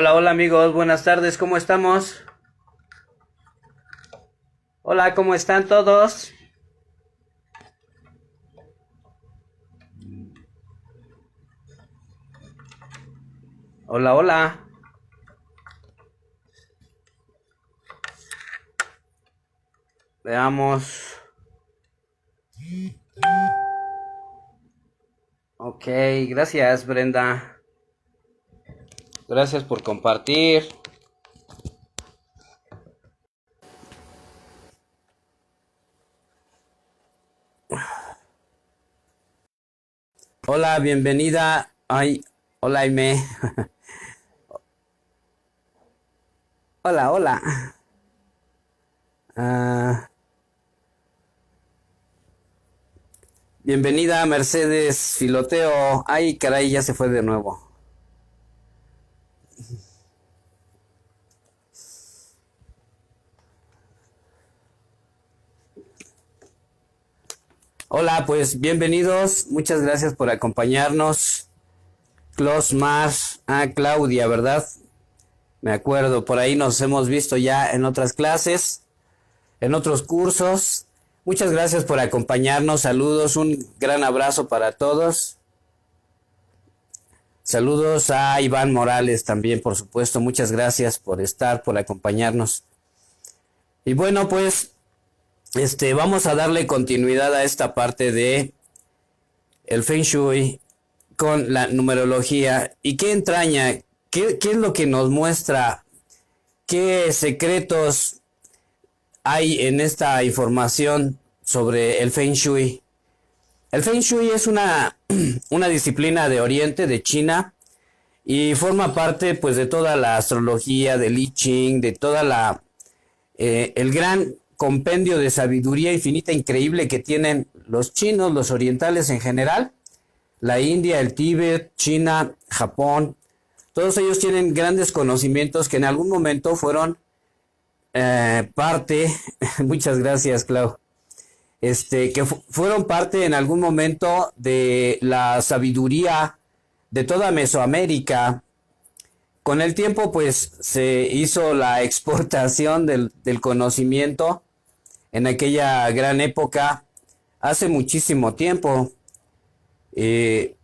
Hola, hola amigos, buenas tardes, ¿cómo estamos? Hola, ¿cómo están todos? Hola, hola. Veamos. Ok, gracias Brenda. Gracias por compartir. Hola, bienvenida. Ay, hola Aime. Hola, hola. Ah, bienvenida Mercedes Filoteo. Ay, caray, ya se fue de nuevo. Hola, pues bienvenidos. Muchas gracias por acompañarnos. Clos Mars. Ah, Claudia, ¿verdad? Me acuerdo, por ahí nos hemos visto ya en otras clases, en otros cursos. Muchas gracias por acompañarnos. Saludos, un gran abrazo para todos. Saludos a Iván Morales también, por supuesto. Muchas gracias por estar, por acompañarnos. Y bueno, pues, vamos a darle continuidad a esta parte de el Feng Shui con la numerología. ¿Y qué entraña? ¿Qué es lo que nos muestra? ¿Qué secretos hay en esta información sobre el Feng Shui? El Feng Shui es una disciplina de Oriente, de China, y forma parte pues de toda la astrología, del I Ching, de toda el gran compendio de sabiduría infinita increíble que tienen los chinos, los orientales en general, la India, el Tíbet, China, Japón. Todos ellos tienen grandes conocimientos que en algún momento fueron parte, muchas gracias Clau, que fueron parte en algún momento de la sabiduría de toda Mesoamérica. Con el tiempo, pues, se hizo la exportación del conocimiento en aquella gran época, hace muchísimo tiempo,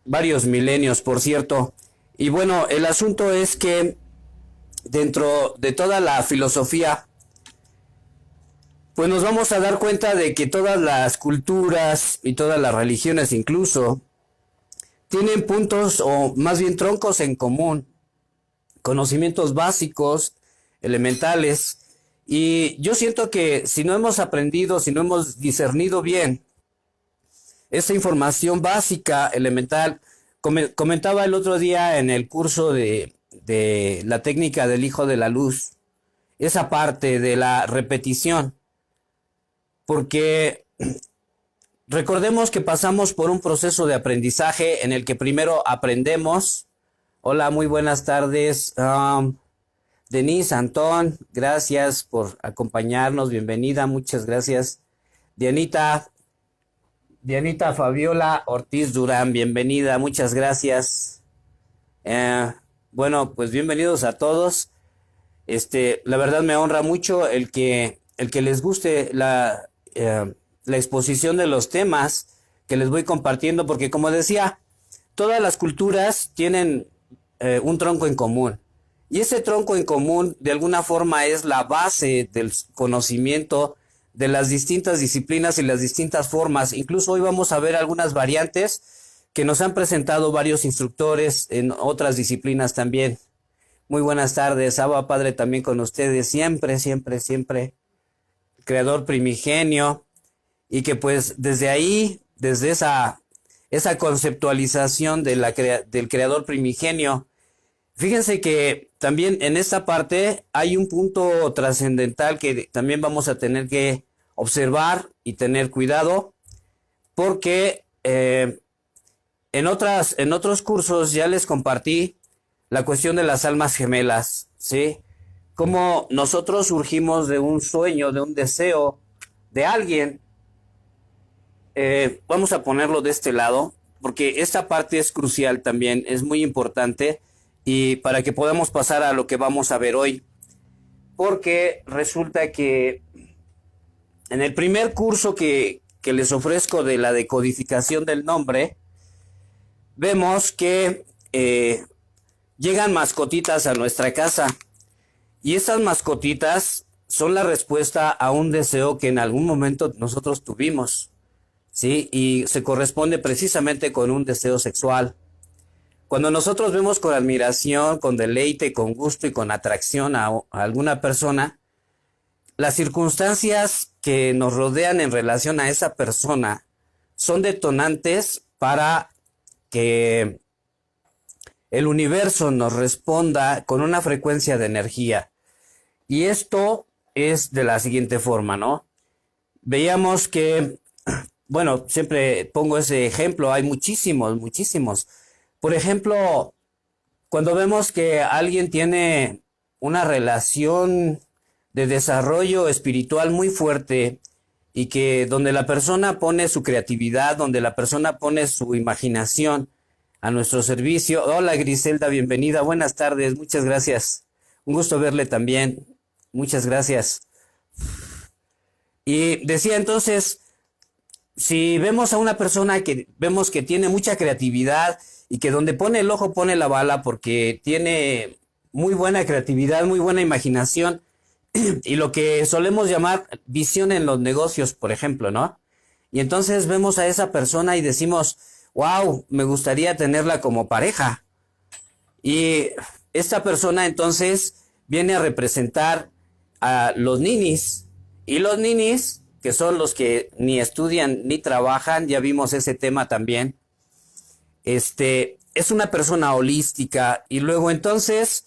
varios milenios, por cierto. Y bueno, el asunto es que dentro de toda la filosofía, pues nos vamos a dar cuenta de que todas las culturas y todas las religiones incluso tienen puntos o más bien troncos en común, conocimientos básicos, elementales, y yo siento que si no hemos aprendido, si no hemos discernido bien esa información básica, elemental, comentaba el otro día en el curso de la técnica del hijo de la luz, esa parte de la repetición, porque recordemos que pasamos por un proceso de aprendizaje en el que primero aprendemos. Hola, muy buenas tardes. Denise, Antón, gracias por acompañarnos. Bienvenida, muchas gracias. Dianita, Dianita Fabiola Ortiz Durán, bienvenida, muchas gracias. Eh, bueno, pues bienvenidos a todos. La verdad me honra mucho el que les guste la exposición de los temas que les voy compartiendo, porque como decía, todas las culturas tienen un tronco en común. Y ese tronco en común, de alguna forma, es la base del conocimiento de las distintas disciplinas y las distintas formas. Incluso hoy vamos a ver algunas variantes que nos han presentado varios instructores en otras disciplinas también. Muy buenas tardes, Abba Padre también con ustedes, siempre, siempre, siempre, creador primigenio, y que pues desde ahí, desde esa conceptualización del creador primigenio, fíjense que también en esta parte hay un punto trascendental que también vamos a tener que observar y tener cuidado, porque en otros cursos ya les compartí la cuestión de las almas gemelas, ¿sí? Cómo nosotros surgimos de un sueño, de un deseo de alguien. Vamos a ponerlo de este lado, porque esta parte es crucial también, es muy importante, y para que podamos pasar a lo que vamos a ver hoy. Porque resulta que en el primer curso que les ofrezco de la decodificación del nombre, vemos que llegan mascotitas a nuestra casa. Y esas mascotitas son la respuesta a un deseo que en algún momento nosotros tuvimos, ¿sí? Y se corresponde precisamente con un deseo sexual. Cuando nosotros vemos con admiración, con deleite, con gusto y con atracción a alguna persona, las circunstancias que nos rodean en relación a esa persona son detonantes para que el universo nos responda con una frecuencia de energía. Y esto es de la siguiente forma, ¿no? Veíamos que, bueno, siempre pongo ese ejemplo, hay muchísimos, muchísimos. Por ejemplo, cuando vemos que alguien tiene una relación de desarrollo espiritual muy fuerte y que donde la persona pone su creatividad, donde la persona pone su imaginación a nuestro servicio. Hola Griselda, bienvenida, buenas tardes, muchas gracias. Un gusto verle también, muchas gracias. Y decía entonces, si vemos a una persona que vemos que tiene mucha creatividad y que donde pone el ojo pone la bala porque tiene muy buena creatividad, muy buena imaginación y lo que solemos llamar visión en los negocios, por ejemplo, ¿no? Y entonces vemos a esa persona y decimos, wow, me gustaría tenerla como pareja. Y esta persona entonces viene a representar a los ninis. Y los ninis, que son los que ni estudian ni trabajan, ya vimos ese tema también. Es una persona holística. Y luego entonces,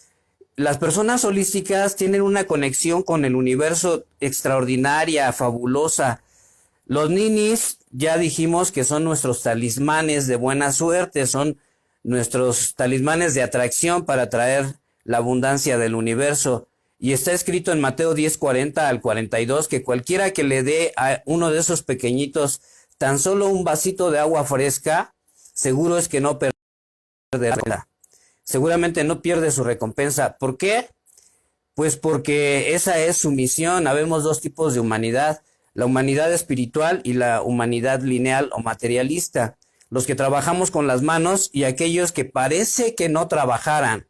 las personas holísticas tienen una conexión con el universo extraordinaria, fabulosa. Los ninis, ya dijimos que son nuestros talismanes de buena suerte, son nuestros talismanes de atracción para atraer la abundancia del universo. Y está escrito en Mateo 10:40 al 42 que cualquiera que le dé a uno de esos pequeñitos tan solo un vasito de agua fresca, seguro es que no perderá. Seguramente no pierde su recompensa. ¿Por qué? Pues porque esa es su misión. Habemos dos tipos de humanidad, la humanidad espiritual y la humanidad lineal o materialista. Los que trabajamos con las manos y aquellos que parece que no trabajaran.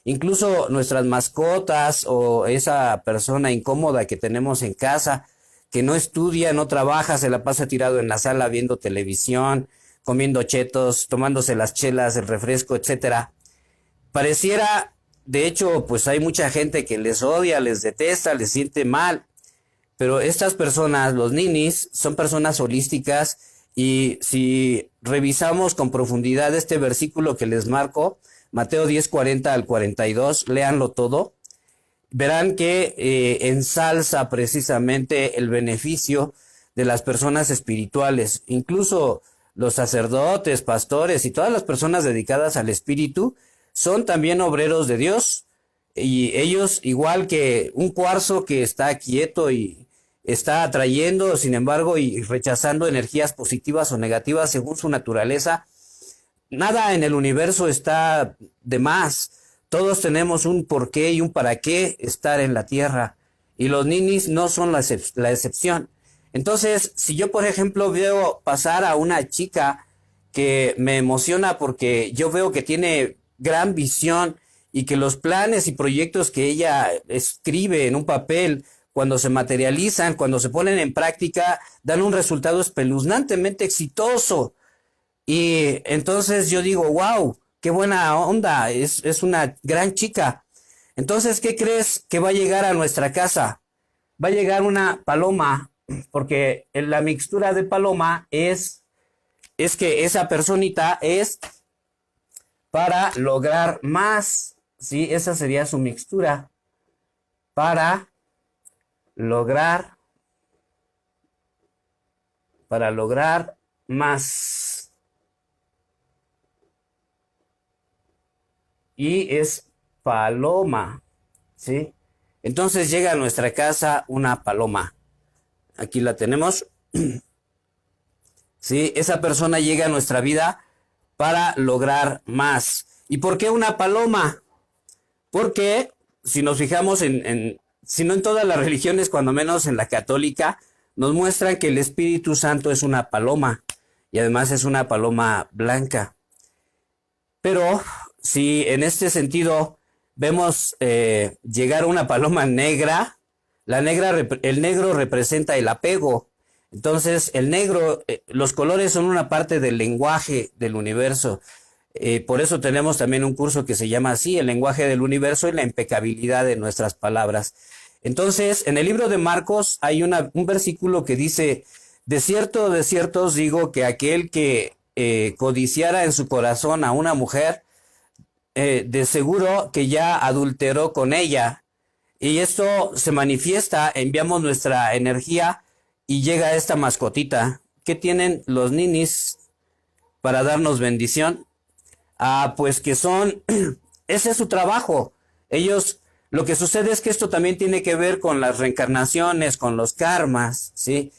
Incluso nuestras mascotas o esa persona incómoda que tenemos en casa, que no estudia, no trabaja, se la pasa tirado en la sala viendo televisión, comiendo chetos, tomándose las chelas, el refresco, etcétera. Pareciera, de hecho, pues hay mucha gente que les odia, les detesta, les siente mal. Pero estas personas, los ninis, son personas holísticas y si revisamos con profundidad este versículo que les marco, Mateo 10:40 al 42, léanlo todo, verán que ensalza precisamente el beneficio de las personas espirituales. Incluso los sacerdotes, pastores y todas las personas dedicadas al espíritu son también obreros de Dios. Y ellos, igual que un cuarzo que está quieto y está atrayendo, sin embargo, y rechazando energías positivas o negativas según su naturaleza, nada en el universo está de más. Todos tenemos un porqué y un para qué estar en la tierra. Y los ninis no son la excepción. Entonces, si yo, por ejemplo, veo pasar a una chica que me emociona porque yo veo que tiene gran visión y que los planes y proyectos que ella escribe en un papel, cuando se materializan, cuando se ponen en práctica, dan un resultado espeluznantemente exitoso. Y entonces yo digo, wow, qué buena onda, es una gran chica. Entonces, ¿qué crees que va a llegar a nuestra casa? Va a llegar una paloma, porque la mixtura de paloma es que esa personita es para lograr más, ¿sí? Esa sería su mixtura, para lograr más. Y es paloma, ¿sí? Entonces llega a nuestra casa una paloma. Aquí la tenemos. ¿Sí? Esa persona llega a nuestra vida para lograr más. ¿Y por qué una paloma? Porque si nos fijamos si no en todas las religiones, cuando menos en la católica, nos muestran que el Espíritu Santo es una paloma y además es una paloma blanca. Pero si en este sentido vemos llegar una paloma negra, el negro representa el apego. Entonces, el negro, los colores son una parte del lenguaje del universo. Por eso tenemos también un curso que se llama así, el lenguaje del universo y la impecabilidad de nuestras palabras. Entonces, en el libro de Marcos hay un versículo que dice, de cierto os digo que aquel que codiciara en su corazón a una mujer, de seguro que ya adulteró con ella. Y esto se manifiesta, enviamos nuestra energía y llega esta mascotita. ¿Qué tienen los ninis para darnos bendición? Pues que son, ese es su trabajo. Ellos, lo que sucede es que esto también tiene que ver con las reencarnaciones, con los karmas, ¿sí?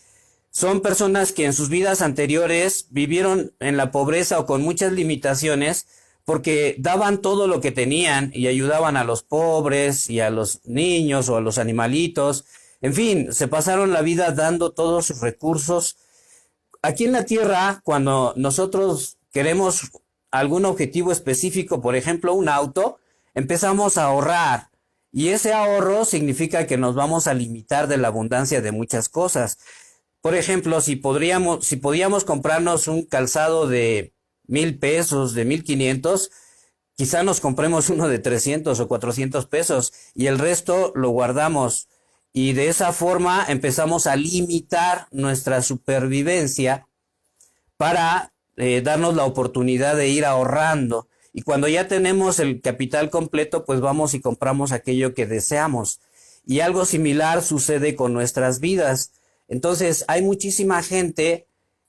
Son personas que en sus vidas anteriores vivieron en la pobreza o con muchas limitaciones porque daban todo lo que tenían y ayudaban a los pobres y a los niños o a los animalitos. En fin, se pasaron la vida dando todos sus recursos. Aquí en la tierra, cuando nosotros queremos algún objetivo específico, por ejemplo, un auto, empezamos a ahorrar. Y ese ahorro significa que nos vamos a limitar de la abundancia de muchas cosas. Por ejemplo, si podíamos comprarnos un calzado de 1,000 pesos, de 1,500, quizá nos compremos uno de 300 o 400 pesos y el resto lo guardamos. Y de esa forma empezamos a limitar nuestra supervivencia para darnos la oportunidad de ir ahorrando. Y cuando ya tenemos el capital completo, pues vamos y compramos aquello que deseamos. Y algo similar sucede con nuestras vidas. Entonces, hay muchísima gente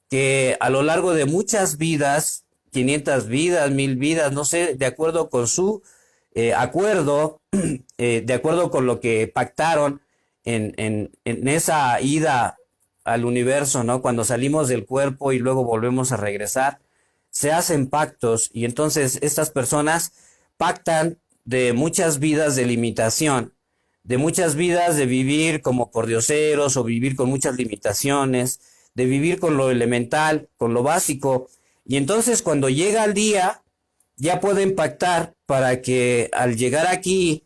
que a lo largo de muchas vidas, 500 vidas, 1,000 vidas, no sé, de acuerdo con su acuerdo, de acuerdo con lo que pactaron en esa ida al universo, ¿no? Cuando salimos del cuerpo y luego volvemos a regresar, se hacen pactos y entonces estas personas pactan de muchas vidas de limitación, de muchas vidas de vivir como pordioseros o vivir con muchas limitaciones, de vivir con lo elemental, con lo básico. Y entonces cuando llega el día, ya pueden pactar para que al llegar aquí,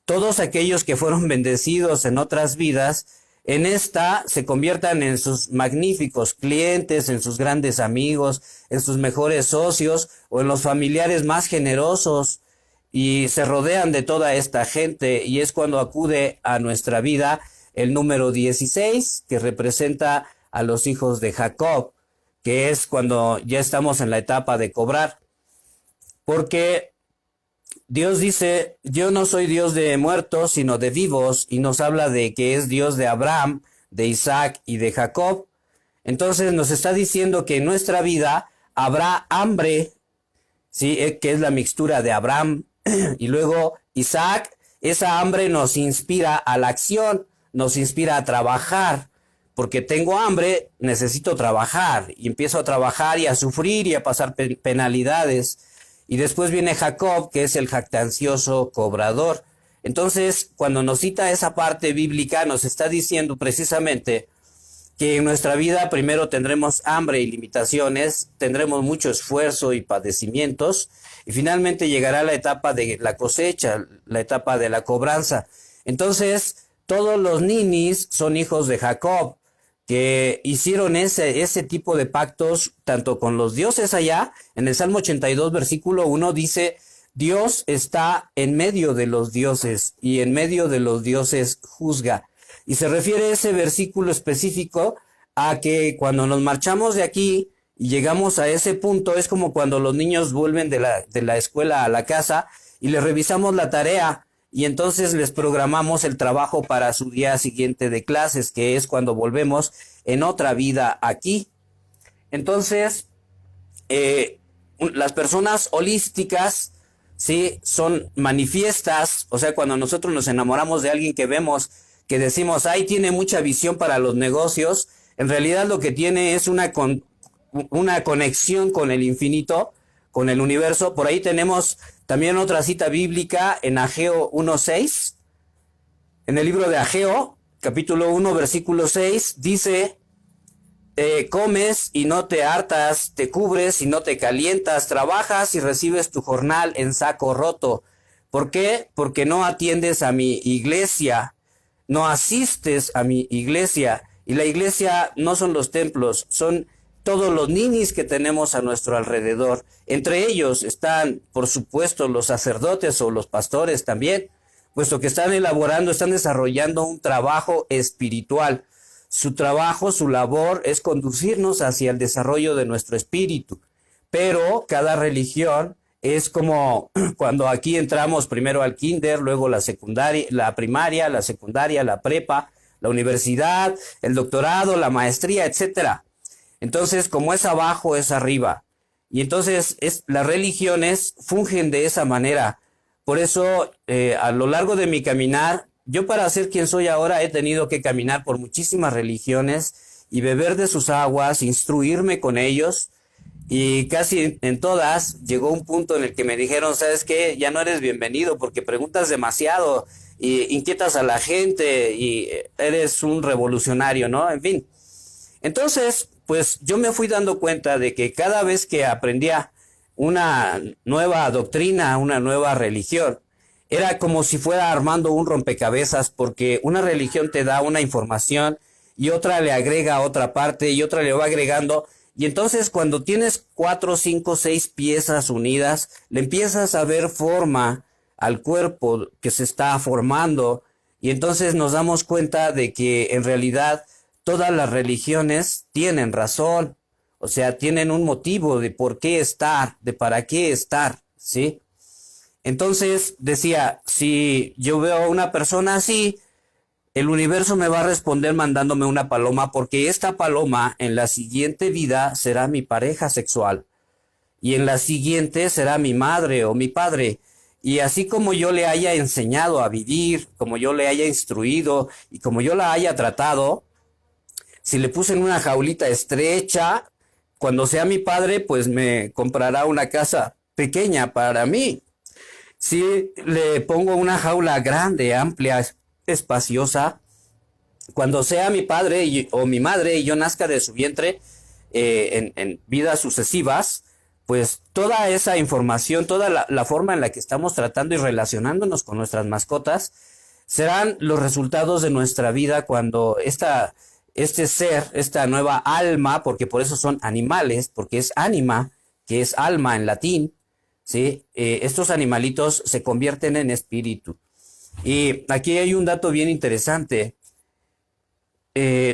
todos aquellos que fueron bendecidos en otras vidas, en esta se conviertan en sus magníficos clientes, en sus grandes amigos, en sus mejores socios o en los familiares más generosos y se rodean de toda esta gente y es cuando acude a nuestra vida el número 16 que representa a los hijos de Jacob, que es cuando ya estamos en la etapa de cobrar. Porque Dios dice, yo no soy Dios de muertos, sino de vivos, y nos habla de que es Dios de Abraham, de Isaac y de Jacob. Entonces nos está diciendo que en nuestra vida habrá hambre, ¿sí? Que es la mixtura de Abraham y luego Isaac. Esa hambre nos inspira a la acción, nos inspira a trabajar, porque tengo hambre, necesito trabajar, y empiezo a trabajar y a sufrir y a pasar penalidades. Y después viene Jacob, que es el jactancioso cobrador. Entonces, cuando nos cita esa parte bíblica, nos está diciendo precisamente que en nuestra vida primero tendremos hambre y limitaciones, tendremos mucho esfuerzo y padecimientos, y finalmente llegará la etapa de la cosecha, la etapa de la cobranza. Entonces, todos los ninis son hijos de Jacob, que hicieron ese tipo de pactos tanto con los dioses allá. En el Salmo 82, versículo 1 dice, Dios está en medio de los dioses y en medio de los dioses juzga. Y se refiere ese versículo específico a que cuando nos marchamos de aquí y llegamos a ese punto, es como cuando los niños vuelven de la escuela a la casa y les revisamos la tarea. Y entonces les programamos el trabajo para su día siguiente de clases, que es cuando volvemos en otra vida aquí. Entonces, las personas holísticas, ¿sí? Son manifiestas, o sea, cuando nosotros nos enamoramos de alguien que vemos, que decimos, ay, tiene mucha visión para los negocios, en realidad lo que tiene es una conexión con el infinito, con el universo. Por ahí tenemos también otra cita bíblica en Ageo 1:6. En el libro de Ageo, capítulo 1, versículo 6, dice: comes y no te hartas, te cubres y no te calientas, trabajas y recibes tu jornal en saco roto. ¿Por qué? Porque no atiendes a mi iglesia, no asistes a mi iglesia. Y la iglesia no son los templos, son todos los ninis que tenemos a nuestro alrededor. Entre ellos están, por supuesto, los sacerdotes o los pastores también, puesto que están elaborando, están desarrollando un trabajo espiritual. Su trabajo, su labor es conducirnos hacia el desarrollo de nuestro espíritu. Pero cada religión es como cuando aquí entramos primero al kinder, luego la secundaria, la primaria, la secundaria, la prepa, la universidad, el doctorado, la maestría, etcétera. Entonces, como es abajo, es arriba. Y entonces las religiones fungen de esa manera. Por eso, a lo largo de mi caminar, yo para ser quien soy ahora he tenido que caminar por muchísimas religiones y beber de sus aguas, instruirme con ellos. Y casi en todas llegó un punto en el que me dijeron: ¿sabes qué? Ya no eres bienvenido porque preguntas demasiado y inquietas a la gente y eres un revolucionario, ¿no? En fin. Entonces, pues yo me fui dando cuenta de que cada vez que aprendía una nueva doctrina, una nueva religión, era como si fuera armando un rompecabezas, porque una religión te da una información y otra le agrega otra parte y otra le va agregando. Y entonces cuando tienes 4, 5, 6 piezas unidas, le empiezas a ver forma al cuerpo que se está formando. Y entonces nos damos cuenta de que en realidad todas las religiones tienen razón. O sea, tienen un motivo de por qué estar, de para qué estar, ¿sí? Entonces decía, si yo veo a una persona así, el universo me va a responder mandándome una paloma, porque esta paloma en la siguiente vida será mi pareja sexual y en la siguiente será mi madre o mi padre. Y así como yo le haya enseñado a vivir, como yo le haya instruido y como yo la haya tratado, si le puse en una jaulita estrecha, cuando sea mi padre, pues me comprará una casa pequeña para mí. Si le pongo una jaula grande, amplia, espaciosa, cuando sea mi padre o mi madre y yo nazca de su vientre en vidas sucesivas, pues toda esa información, toda la forma en la que estamos tratando y relacionándonos con nuestras mascotas, serán los resultados de nuestra vida cuando este ser, esta nueva alma, porque por eso son animales, porque es ánima, que es alma en latín, ¿sí? Estos animalitos se convierten en espíritu. Y aquí hay un dato bien interesante.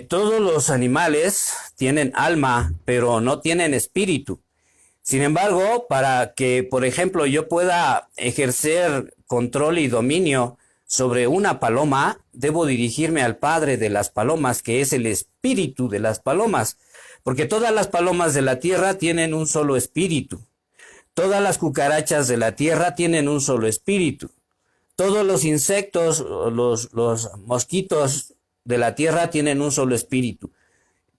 Todos los animales tienen alma, pero no tienen espíritu. Sin embargo, para que, por ejemplo, yo pueda ejercer control y dominio sobre una paloma, debo dirigirme al padre de las palomas, que es el espíritu de las palomas, porque todas las palomas de la tierra tienen un solo espíritu. Todas las cucarachas de la tierra tienen un solo espíritu. Todos los insectos, los mosquitos de la tierra tienen un solo espíritu,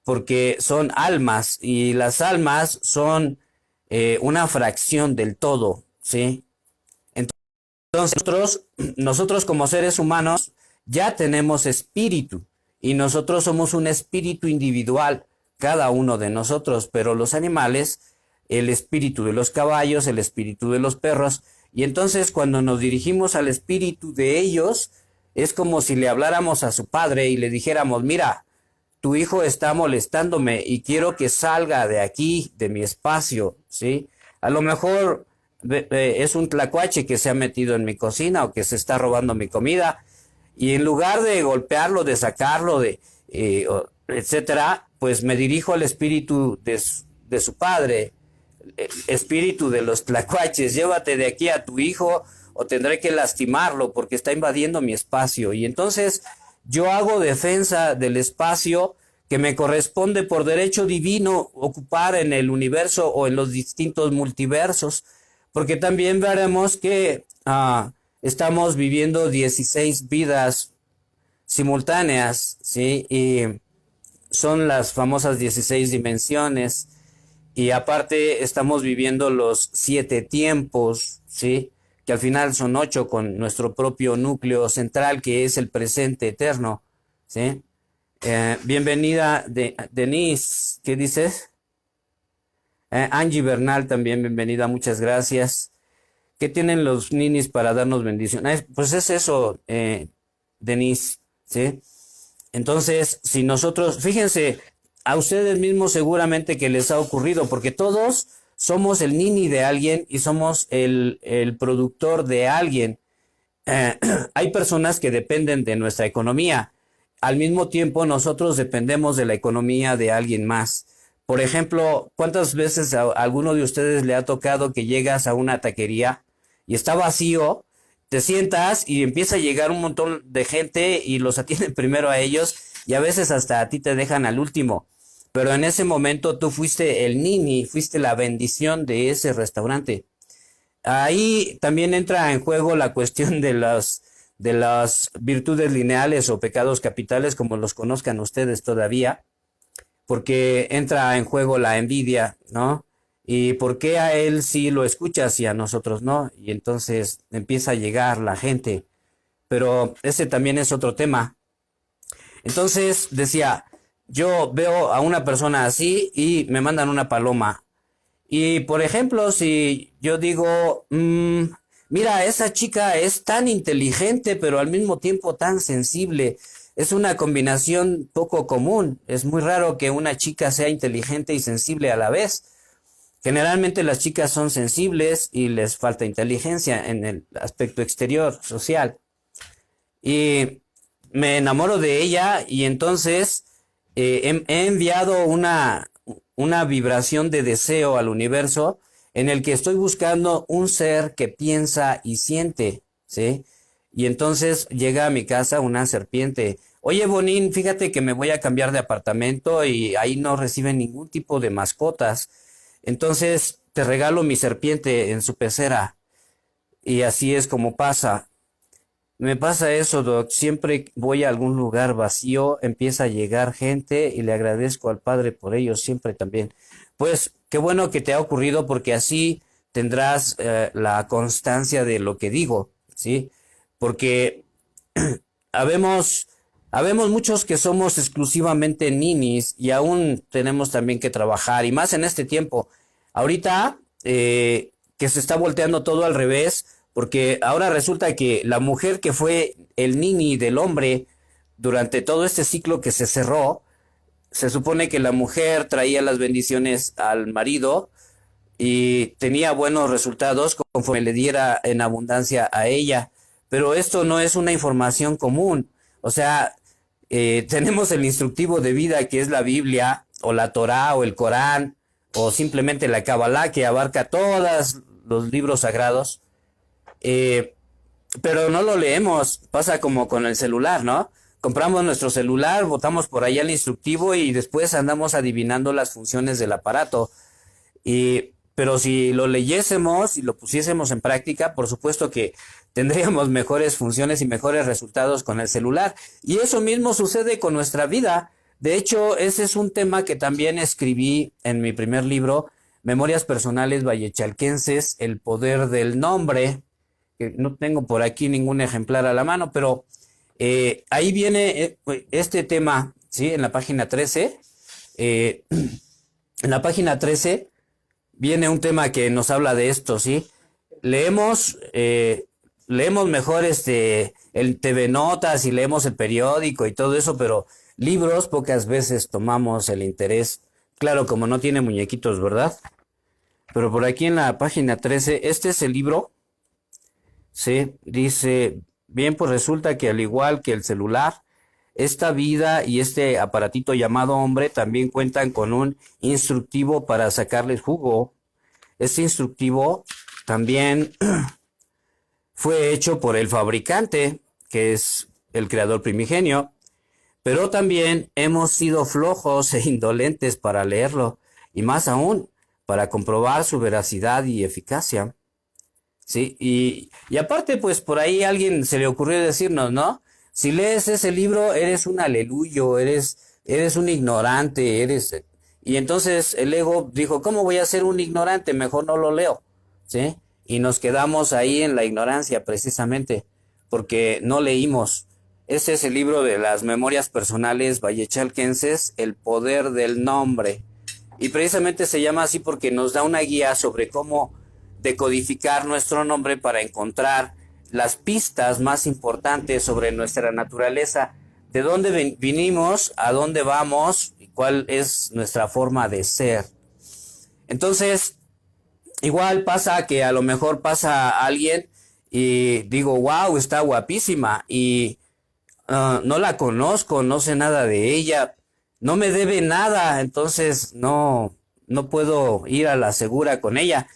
porque son almas y las almas son una fracción del todo, ¿sí? Entonces nosotros como seres humanos ya tenemos espíritu y nosotros somos un espíritu individual, cada uno de nosotros, pero los animales, el espíritu de los caballos, el espíritu de los perros, y entonces cuando nos dirigimos al espíritu de ellos, es como si le habláramos a su padre y le dijéramos: mira, tu hijo está molestándome y quiero que salga de aquí, de mi espacio, ¿sí? A lo mejor es un tlacuache que se ha metido en mi cocina o que se está robando mi comida, y en lugar de golpearlo, de sacarlo, etcétera, pues me dirijo al espíritu de su padre, el espíritu de los tlacuaches: llévate de aquí a tu hijo o tendré que lastimarlo porque está invadiendo mi espacio. Y entonces yo hago defensa del espacio que me corresponde por derecho divino ocupar en el universo o en los distintos multiversos, porque también veremos que estamos viviendo 16 vidas simultáneas, ¿sí? Y son las famosas 16 dimensiones. Y aparte estamos viviendo los 7 tiempos, ¿sí? Que al final son 8 con nuestro propio núcleo central, que es el presente eterno, ¿sí? Bienvenida, Denise, ¿qué dices? Angie Bernal también, bienvenida, muchas gracias. ¿Qué tienen los ninis para darnos bendiciones? Pues es eso, Denise, ¿sí? Entonces, si nosotros, fíjense, a ustedes mismos seguramente que les ha ocurrido, porque todos somos el nini de alguien y somos el productor de alguien. Eh, Hay personas que dependen de nuestra economía. Al mismo tiempo, nosotros dependemos de la economía de alguien más. Por ejemplo, ¿cuántas veces a alguno de ustedes le ha tocado que llegas a una taquería y está vacío, te sientas y empieza a llegar un montón de gente y los atienden primero a ellos y a veces hasta a ti te dejan al último? Pero en ese momento tú fuiste el nini, fuiste la bendición de ese restaurante. Ahí también entra en juego la cuestión de las virtudes lineales o pecados capitales, como los conozcan ustedes todavía, porque entra en juego la envidia, ¿no? Y por qué a él sí lo escuchas y a nosotros no, y entonces empieza a llegar la gente, pero ese también es otro tema. Entonces decía, yo veo a una persona así y me mandan una paloma. Y por ejemplo, si yo digo, mira, esa chica es tan inteligente, pero al mismo tiempo tan sensible. Es una combinación poco común. Es muy raro que una chica sea inteligente y sensible a la vez. Generalmente las chicas son sensibles y les falta inteligencia en el aspecto exterior, social. Y me enamoro de ella y entonces he enviado una vibración de deseo al universo en el que estoy buscando un ser que piensa y siente, ¿sí? Y entonces llega a mi casa una serpiente. Oye, Bonín, fíjate que me voy a cambiar de apartamento y ahí no reciben ningún tipo de mascotas. Entonces te regalo mi serpiente en su pecera. Y así es como pasa. Me pasa eso, Doc. Siempre voy a algún lugar vacío, empieza a llegar gente y le agradezco al Padre por ello siempre también. Pues qué bueno que te ha ocurrido porque así tendrás la constancia de lo que digo, ¿sí? Porque habemos, habemos muchos que somos exclusivamente ninis y aún tenemos también que trabajar y más en este tiempo. Ahorita que se está volteando todo al revés, porque ahora resulta que la mujer que fue el nini del hombre durante todo este ciclo que se cerró, se supone que la mujer traía las bendiciones al marido y tenía buenos resultados conforme le diera en abundancia a ella. Pero esto no es una información común. O sea, tenemos el instructivo de vida que es la Biblia o la Torá o el Corán o simplemente la Kabbalah que abarca todos los libros sagrados. Eh, pero no lo leemos, pasa como con el celular, ¿no? Compramos nuestro celular, botamos por ahí el instructivo y después andamos adivinando las funciones del aparato. Pero si lo leyésemos y lo pusiésemos en práctica, por supuesto que tendríamos mejores funciones y mejores resultados con el celular. Y eso mismo sucede con nuestra vida. De hecho, ese es un tema que también escribí en mi primer libro, Memorias Personales Vallechalquenses, El Poder del Nombre, que no tengo por aquí ningún ejemplar a la mano, pero ahí viene este tema, ¿sí? En la página 13, en la página 13 viene un tema que nos habla de esto, ¿sí? Leemos mejor el TV Notas y leemos el periódico y todo eso, pero libros pocas veces tomamos el interés. Claro, como no tiene muñequitos, ¿verdad? Pero por aquí en la página 13, este es el libro. Sí, dice, bien, pues resulta que al igual que el celular, esta vida y este aparatito llamado hombre también cuentan con un instructivo para sacarles jugo. Este instructivo también fue hecho por el fabricante, que es el creador primigenio, pero también hemos sido flojos e indolentes para leerlo, y más aún, para comprobar su veracidad y eficacia. Sí, y aparte, pues por ahí a alguien se le ocurrió decirnos, ¿no? Si lees ese libro, eres un aleluyo, eres un ignorante, Y entonces el ego dijo, ¿cómo voy a ser un ignorante? Mejor no lo leo, ¿sí? Y nos quedamos ahí en la ignorancia precisamente, porque no leímos. Este es el libro de las memorias personales vallechalquenses, El poder del nombre. Y precisamente se llama así porque nos da una guía sobre cómo decodificar nuestro nombre para encontrar las pistas más importantes sobre nuestra naturaleza, de dónde vinimos, a dónde vamos y cuál es nuestra forma de ser. Entonces, igual pasa que a lo mejor pasa alguien y digo, wow, está guapísima y no la conozco, no sé nada de ella, no me debe nada, entonces no puedo ir a la segura con ella,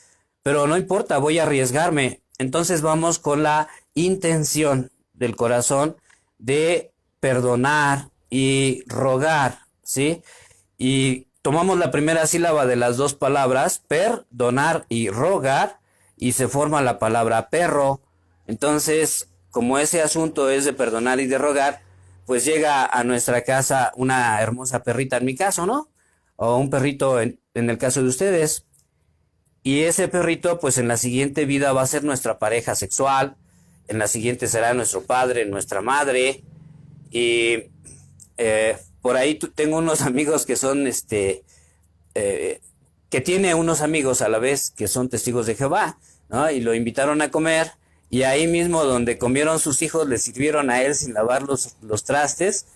pero no importa, voy a arriesgarme. Entonces vamos con la intención del corazón de perdonar y rogar, ¿sí? Y tomamos la primera sílaba de las dos palabras, perdonar y rogar, y se forma la palabra perro. Entonces, como ese asunto es de perdonar y de rogar, pues llega a nuestra casa una hermosa perrita en mi caso, ¿no? O un perrito en el caso de ustedes. Y ese perrito, pues en la siguiente vida va a ser nuestra pareja sexual, en la siguiente será nuestro padre, nuestra madre, y por ahí tengo unos amigos que son, eh, que tiene unos amigos a la vez que son testigos de Jehová, ¿no? Y lo invitaron a comer, y ahí mismo donde comieron sus hijos, le sirvieron a él sin lavar los trastes,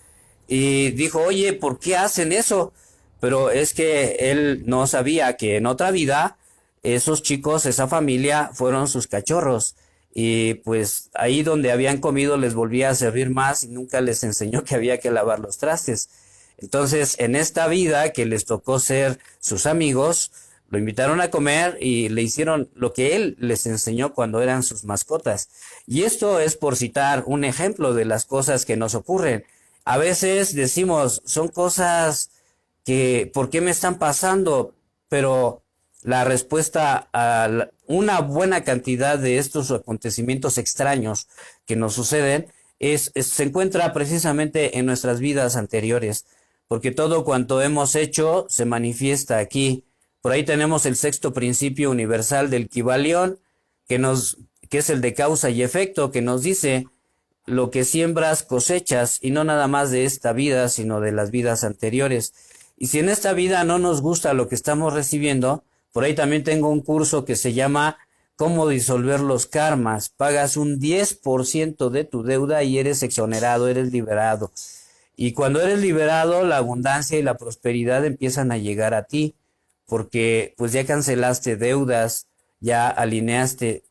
y dijo, oye, ¿por qué hacen eso? Pero es que él no sabía que en otra vida esos chicos, esa familia, fueron sus cachorros. Y pues ahí donde habían comido les volvía a servir más y nunca les enseñó que había que lavar los trastes. Entonces, en esta vida que les tocó ser sus amigos, lo invitaron a comer y le hicieron lo que él les enseñó cuando eran sus mascotas. Y esto es por citar un ejemplo de las cosas que nos ocurren. A veces decimos, son cosas que, ¿por qué me están pasando? Pero la respuesta a una buena cantidad de estos acontecimientos extraños que nos suceden se encuentra precisamente en nuestras vidas anteriores, porque todo cuanto hemos hecho se manifiesta aquí. Por ahí tenemos el sexto principio universal del Kybalión, que es el de causa y efecto, que nos dice lo que siembras cosechas, y no nada más de esta vida, sino de las vidas anteriores. Y si en esta vida no nos gusta lo que estamos recibiendo, por ahí también tengo un curso que se llama Cómo disolver los karmas. Pagas un 10% de tu deuda y eres exonerado, eres liberado. Y cuando eres liberado, la abundancia y la prosperidad empiezan a llegar a ti, porque pues ya cancelaste deudas, ya alineaste.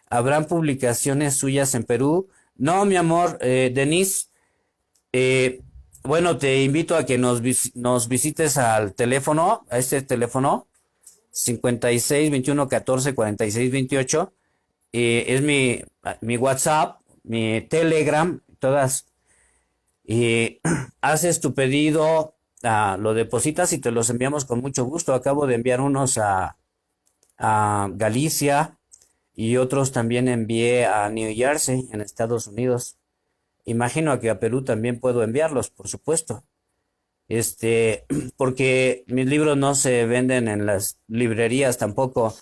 ¿Habrán publicaciones suyas en Perú? No, mi amor, Denise, bueno, te invito a que nos visites al teléfono, a este teléfono, 56 21 14 46 28. Es mi WhatsApp, mi Telegram, todas. Haces tu pedido, lo depositas y te los enviamos con mucho gusto. Acabo de enviar unos a Galicia y otros también envié a New Jersey, en Estados Unidos. Imagino que a Perú también puedo enviarlos, por supuesto. Porque mis libros no se venden en las librerías tampoco.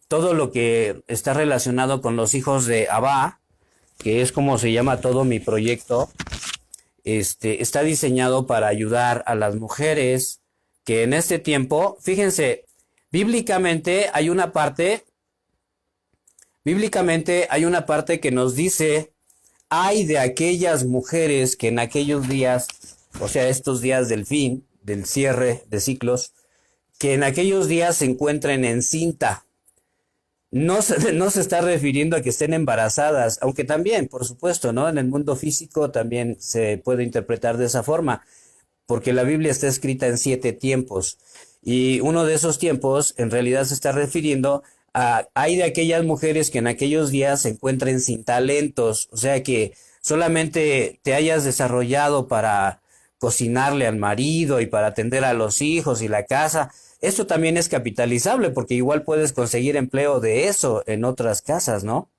Todo lo que está relacionado con los hijos de Abba, que es como se llama todo mi proyecto, está diseñado para ayudar a las mujeres que en este tiempo, fíjense, bíblicamente hay una parte que nos dice, ay de aquellas mujeres que en aquellos días, o sea, estos días del fin, del cierre de ciclos, que en aquellos días se encuentren encinta. No se está refiriendo a que estén embarazadas, aunque también, por supuesto, ¿no? En el mundo físico también se puede interpretar de esa forma, porque la Biblia está escrita en 7 tiempos. Y uno de esos tiempos en realidad se está refiriendo a, hay de aquellas mujeres que en aquellos días se encuentren sin talentos, o sea que solamente te hayas desarrollado para cocinarle al marido y para atender a los hijos y la casa. Esto también es capitalizable porque igual puedes conseguir empleo de eso en otras casas, ¿no?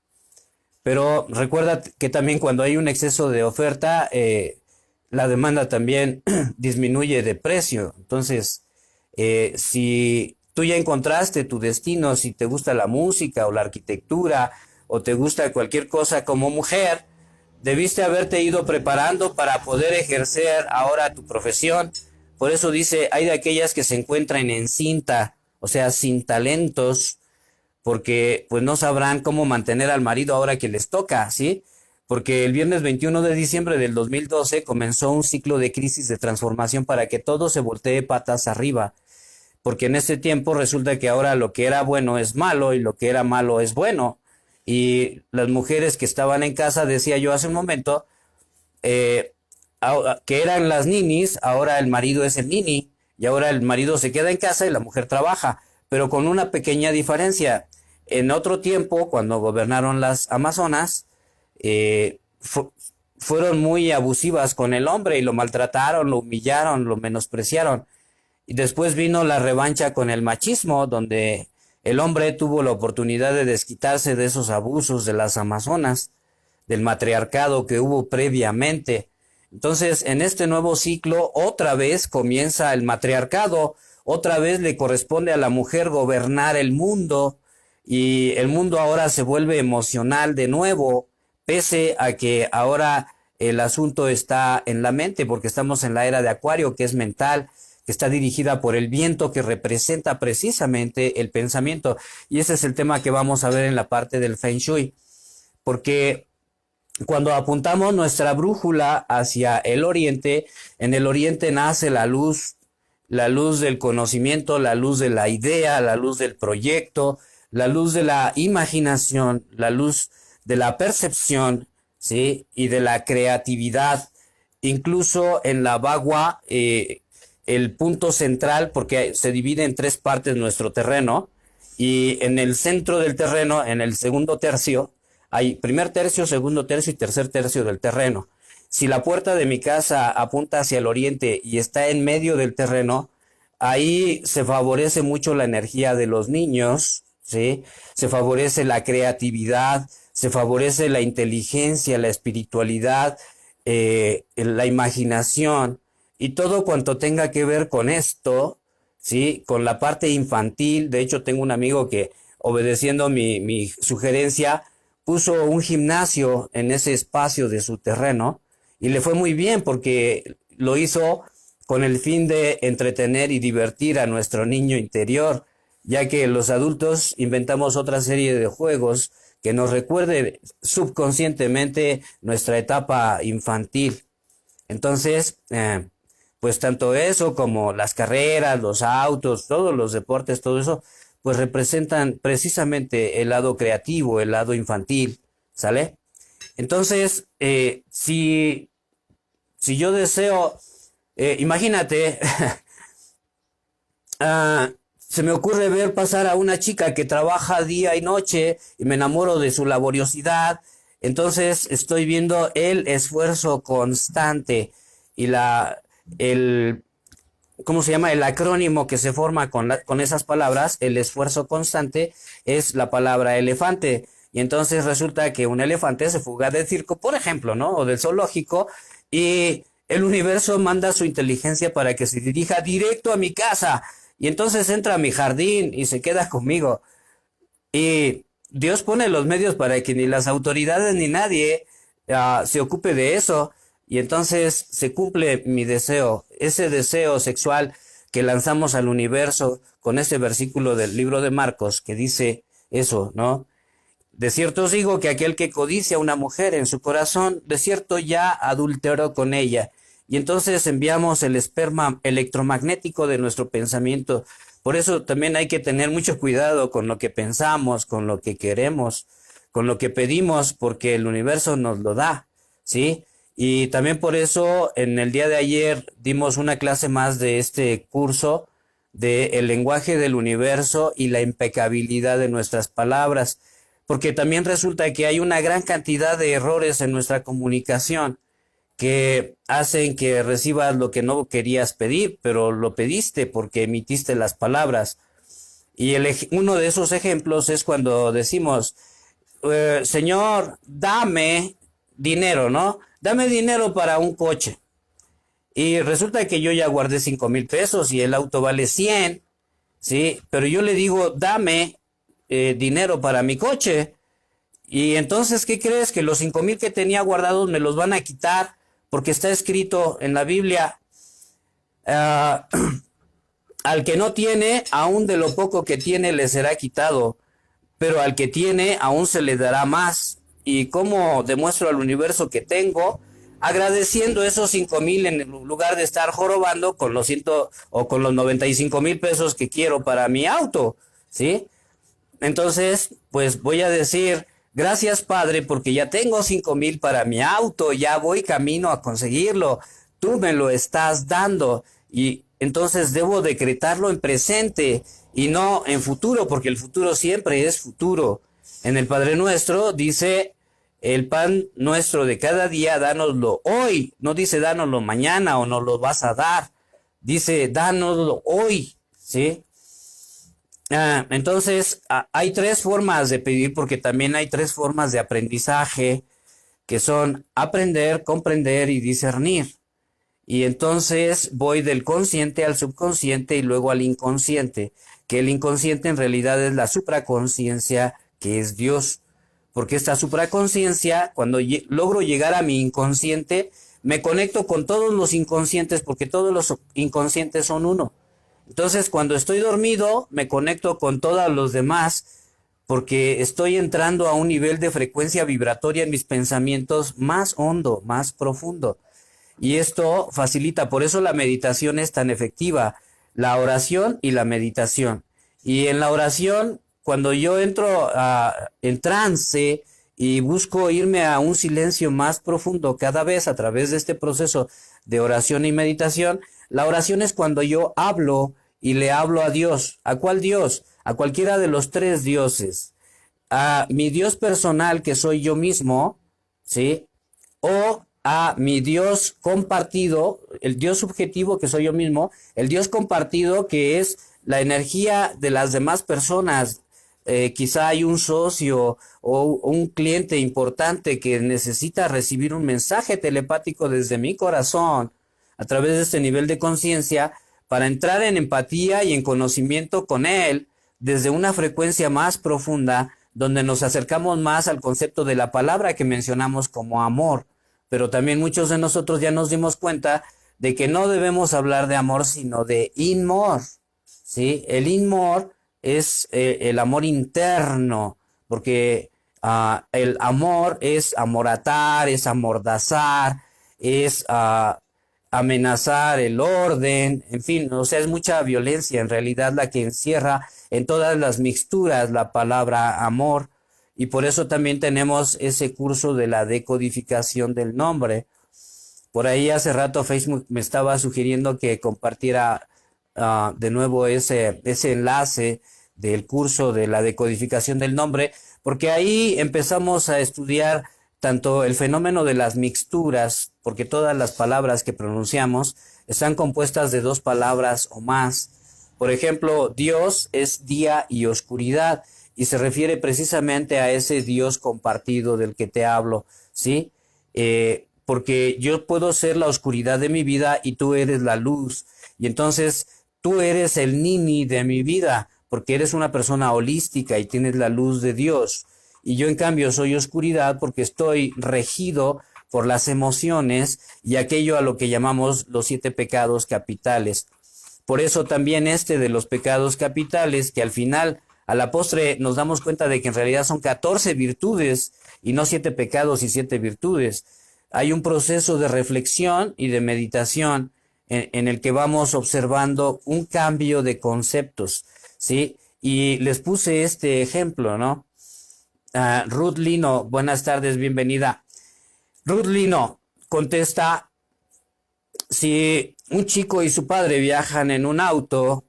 Pero recuerda que también cuando hay un exceso de oferta, la demanda también disminuye de precio. Entonces, Si tú ya encontraste tu destino, si te gusta la música o la arquitectura o te gusta cualquier cosa como mujer, debiste haberte ido preparando para poder ejercer ahora tu profesión. Por eso dice, hay de aquellas que se encuentran en cinta, o sea, sin talentos, porque pues no sabrán cómo mantener al marido ahora que les toca, ¿sí? Porque el viernes 21 de diciembre del 2012 comenzó un ciclo de crisis de transformación para que todo se voltee patas arriba, porque en este tiempo resulta que ahora lo que era bueno es malo y lo que era malo es bueno. Y las mujeres que estaban en casa, decía yo hace un momento, eh, que eran las ninis, ahora el marido es el nini, y ahora el marido se queda en casa y la mujer trabaja, pero con una pequeña diferencia. En otro tiempo, cuando gobernaron las Amazonas, fu fueron muy abusivas con el hombre y lo maltrataron, lo humillaron, lo menospreciaron. Y después vino la revancha con el machismo, donde el hombre tuvo la oportunidad de desquitarse de esos abusos de las Amazonas, del matriarcado que hubo previamente. Entonces, en este nuevo ciclo, otra vez comienza el matriarcado, otra vez le corresponde a la mujer gobernar el mundo, y el mundo ahora se vuelve emocional de nuevo, pese a que ahora el asunto está en la mente, porque estamos en la era de Acuario, que es mental, que está dirigida por el viento, que representa precisamente el pensamiento. Y ese es el tema que vamos a ver en la parte del Feng Shui, porque cuando apuntamos nuestra brújula hacia el oriente, en el oriente nace la luz del conocimiento, la luz de la idea, la luz del proyecto, la luz de la imaginación, la luz de la percepción, ¿sí? Y de la creatividad. Incluso en la Bagua, el punto central, porque se divide en tres partes nuestro terreno, y en el centro del terreno, en el segundo tercio, hay primer tercio, segundo tercio y tercer tercio del terreno. Si la puerta de mi casa apunta hacia el oriente y está en medio del terreno, ahí se favorece mucho la energía de los niños, ¿sí? Se favorece la creatividad, se favorece la inteligencia, la espiritualidad, la imaginación y todo cuanto tenga que ver con esto, ¿sí? Con la parte infantil. De hecho, tengo un amigo que, obedeciendo mi sugerencia, puso un gimnasio en ese espacio de su terreno y le fue muy bien porque lo hizo con el fin de entretener y divertir a nuestro niño interior, ya que los adultos inventamos otra serie de juegos que nos recuerden subconscientemente nuestra etapa infantil. Entonces, pues tanto eso como las carreras, los autos, todos los deportes, todo eso, pues representan precisamente el lado creativo, el lado infantil, ¿sale? Entonces, si yo deseo, imagínate, se me ocurre ver pasar a una chica que trabaja día y noche y me enamoro de su laboriosidad, entonces estoy viendo el esfuerzo constante y el, ¿cómo se llama? El acrónimo que se forma con esas palabras, el esfuerzo constante, es la palabra elefante. Y entonces resulta que un elefante se fuga del circo, por ejemplo, ¿no? O del zoológico, y el universo manda su inteligencia para que se dirija directo a mi casa. Y entonces entra a mi jardín y se queda conmigo. Y Dios pone los medios para que ni las autoridades ni nadie se ocupe de eso. Y entonces se cumple mi deseo, ese deseo sexual que lanzamos al universo con ese versículo del libro de Marcos que dice eso, ¿no? De cierto os digo que aquel que codicia a una mujer en su corazón, de cierto ya adulteró con ella. Y entonces enviamos el esperma electromagnético de nuestro pensamiento. Por eso también hay que tener mucho cuidado con lo que pensamos, con lo que queremos, con lo que pedimos, porque el universo nos lo da, ¿sí? Y también por eso en el día de ayer dimos una clase más de este curso de el lenguaje del universo y la impecabilidad de nuestras palabras, porque también resulta que hay una gran cantidad de errores en nuestra comunicación que hacen que recibas lo que no querías pedir, pero lo pediste porque emitiste las palabras. Y uno de esos ejemplos es cuando decimos, Señor, dame dinero, ¿no? Dame dinero para un coche. Y resulta que yo ya guardé 5,000 pesos y el auto vale 100, ¿sí? Pero yo le digo, dame dinero para mi coche. Y entonces, ¿qué crees? Que los 5,000 que tenía guardados me los van a quitar porque está escrito en la Biblia, ah, al que no tiene, aún de lo poco que tiene le será quitado, pero al que tiene, aún se le dará más. ¿Y cómo demuestro al universo que tengo? Agradeciendo esos 5,000 en lugar de estar jorobando con los 100 o con los 95,000 pesos que quiero para mi auto, ¿sí? Entonces, pues voy a decir, gracias Padre, porque ya tengo 5,000 para mi auto, ya voy camino a conseguirlo, tú me lo estás dando y entonces debo decretarlo en presente y no en futuro, porque el futuro siempre es futuro. En el Padre Nuestro dice, el pan nuestro de cada día, dánoslo hoy, no dice dánoslo mañana o nos lo vas a dar, dice dánoslo hoy, ¿sí? Entonces, hay tres formas de pedir porque también hay tres formas de aprendizaje que son aprender, comprender y discernir. Y entonces voy del consciente al subconsciente y luego al inconsciente, que el inconsciente en realidad es la supraconsciencia que es Dios. Porque esta supraconsciencia, cuando logro llegar a mi inconsciente, me conecto con todos los inconscientes porque todos los inconscientes son uno. Entonces, cuando estoy dormido, me conecto con todos los demás porque estoy entrando a un nivel de frecuencia vibratoria en mis pensamientos más hondo, más profundo. Y esto facilita, por eso la meditación es tan efectiva, la oración y la meditación. Y en la oración, cuando yo entro en trance y busco irme a un silencio más profundo cada vez a través de este proceso de oración y meditación, la oración es cuando yo hablo y le hablo a Dios. ¿A cuál Dios? A cualquiera de los tres dioses. A mi Dios personal, que soy yo mismo, ¿sí? O a mi Dios compartido, el Dios subjetivo, que soy yo mismo, el Dios compartido, que es la energía de las demás personas. Quizá hay un socio o un cliente importante que necesita recibir un mensaje telepático desde mi corazón a través de este nivel de conciencia para entrar en empatía y en conocimiento con él desde una frecuencia más profunda donde nos acercamos más al concepto de la palabra que mencionamos como amor. Pero también muchos de nosotros ya nos dimos cuenta de que no debemos hablar de amor sino de inmor, ¿sí? El inmor es el amor interno, porque el amor es amoratar, es amordazar, es amenazar el orden, en fin, o sea, es mucha violencia en realidad la que encierra en todas las mixturas la palabra amor, y por eso también tenemos ese curso de la decodificación del nombre. Por ahí hace rato Facebook me estaba sugiriendo que compartiera de nuevo ese enlace del curso de la decodificación del nombre, porque ahí empezamos a estudiar tanto el fenómeno de las mixturas, porque todas las palabras que pronunciamos están compuestas de dos palabras o más. Por ejemplo, Dios es día y oscuridad, y se refiere precisamente a ese Dios compartido del que te hablo, ¿sí? Porque yo puedo ser la oscuridad de mi vida y tú eres la luz, y entonces tú eres el nini de mi vida, porque eres una persona holística y tienes la luz de Dios. Y yo en cambio soy oscuridad porque estoy regido por las emociones y aquello a lo que llamamos los 7 pecados capitales. Por eso también de los pecados capitales, que al final, a la postre, nos damos cuenta de que en realidad son 14 virtudes y no 7 pecados y 7 virtudes. Hay un proceso de reflexión y de meditación en el que vamos observando un cambio de conceptos, ¿sí? Y les puse este ejemplo, ¿no? Ruth Lino, buenas tardes, bienvenida. Ruth Lino contesta, si un chico y su padre viajan en un auto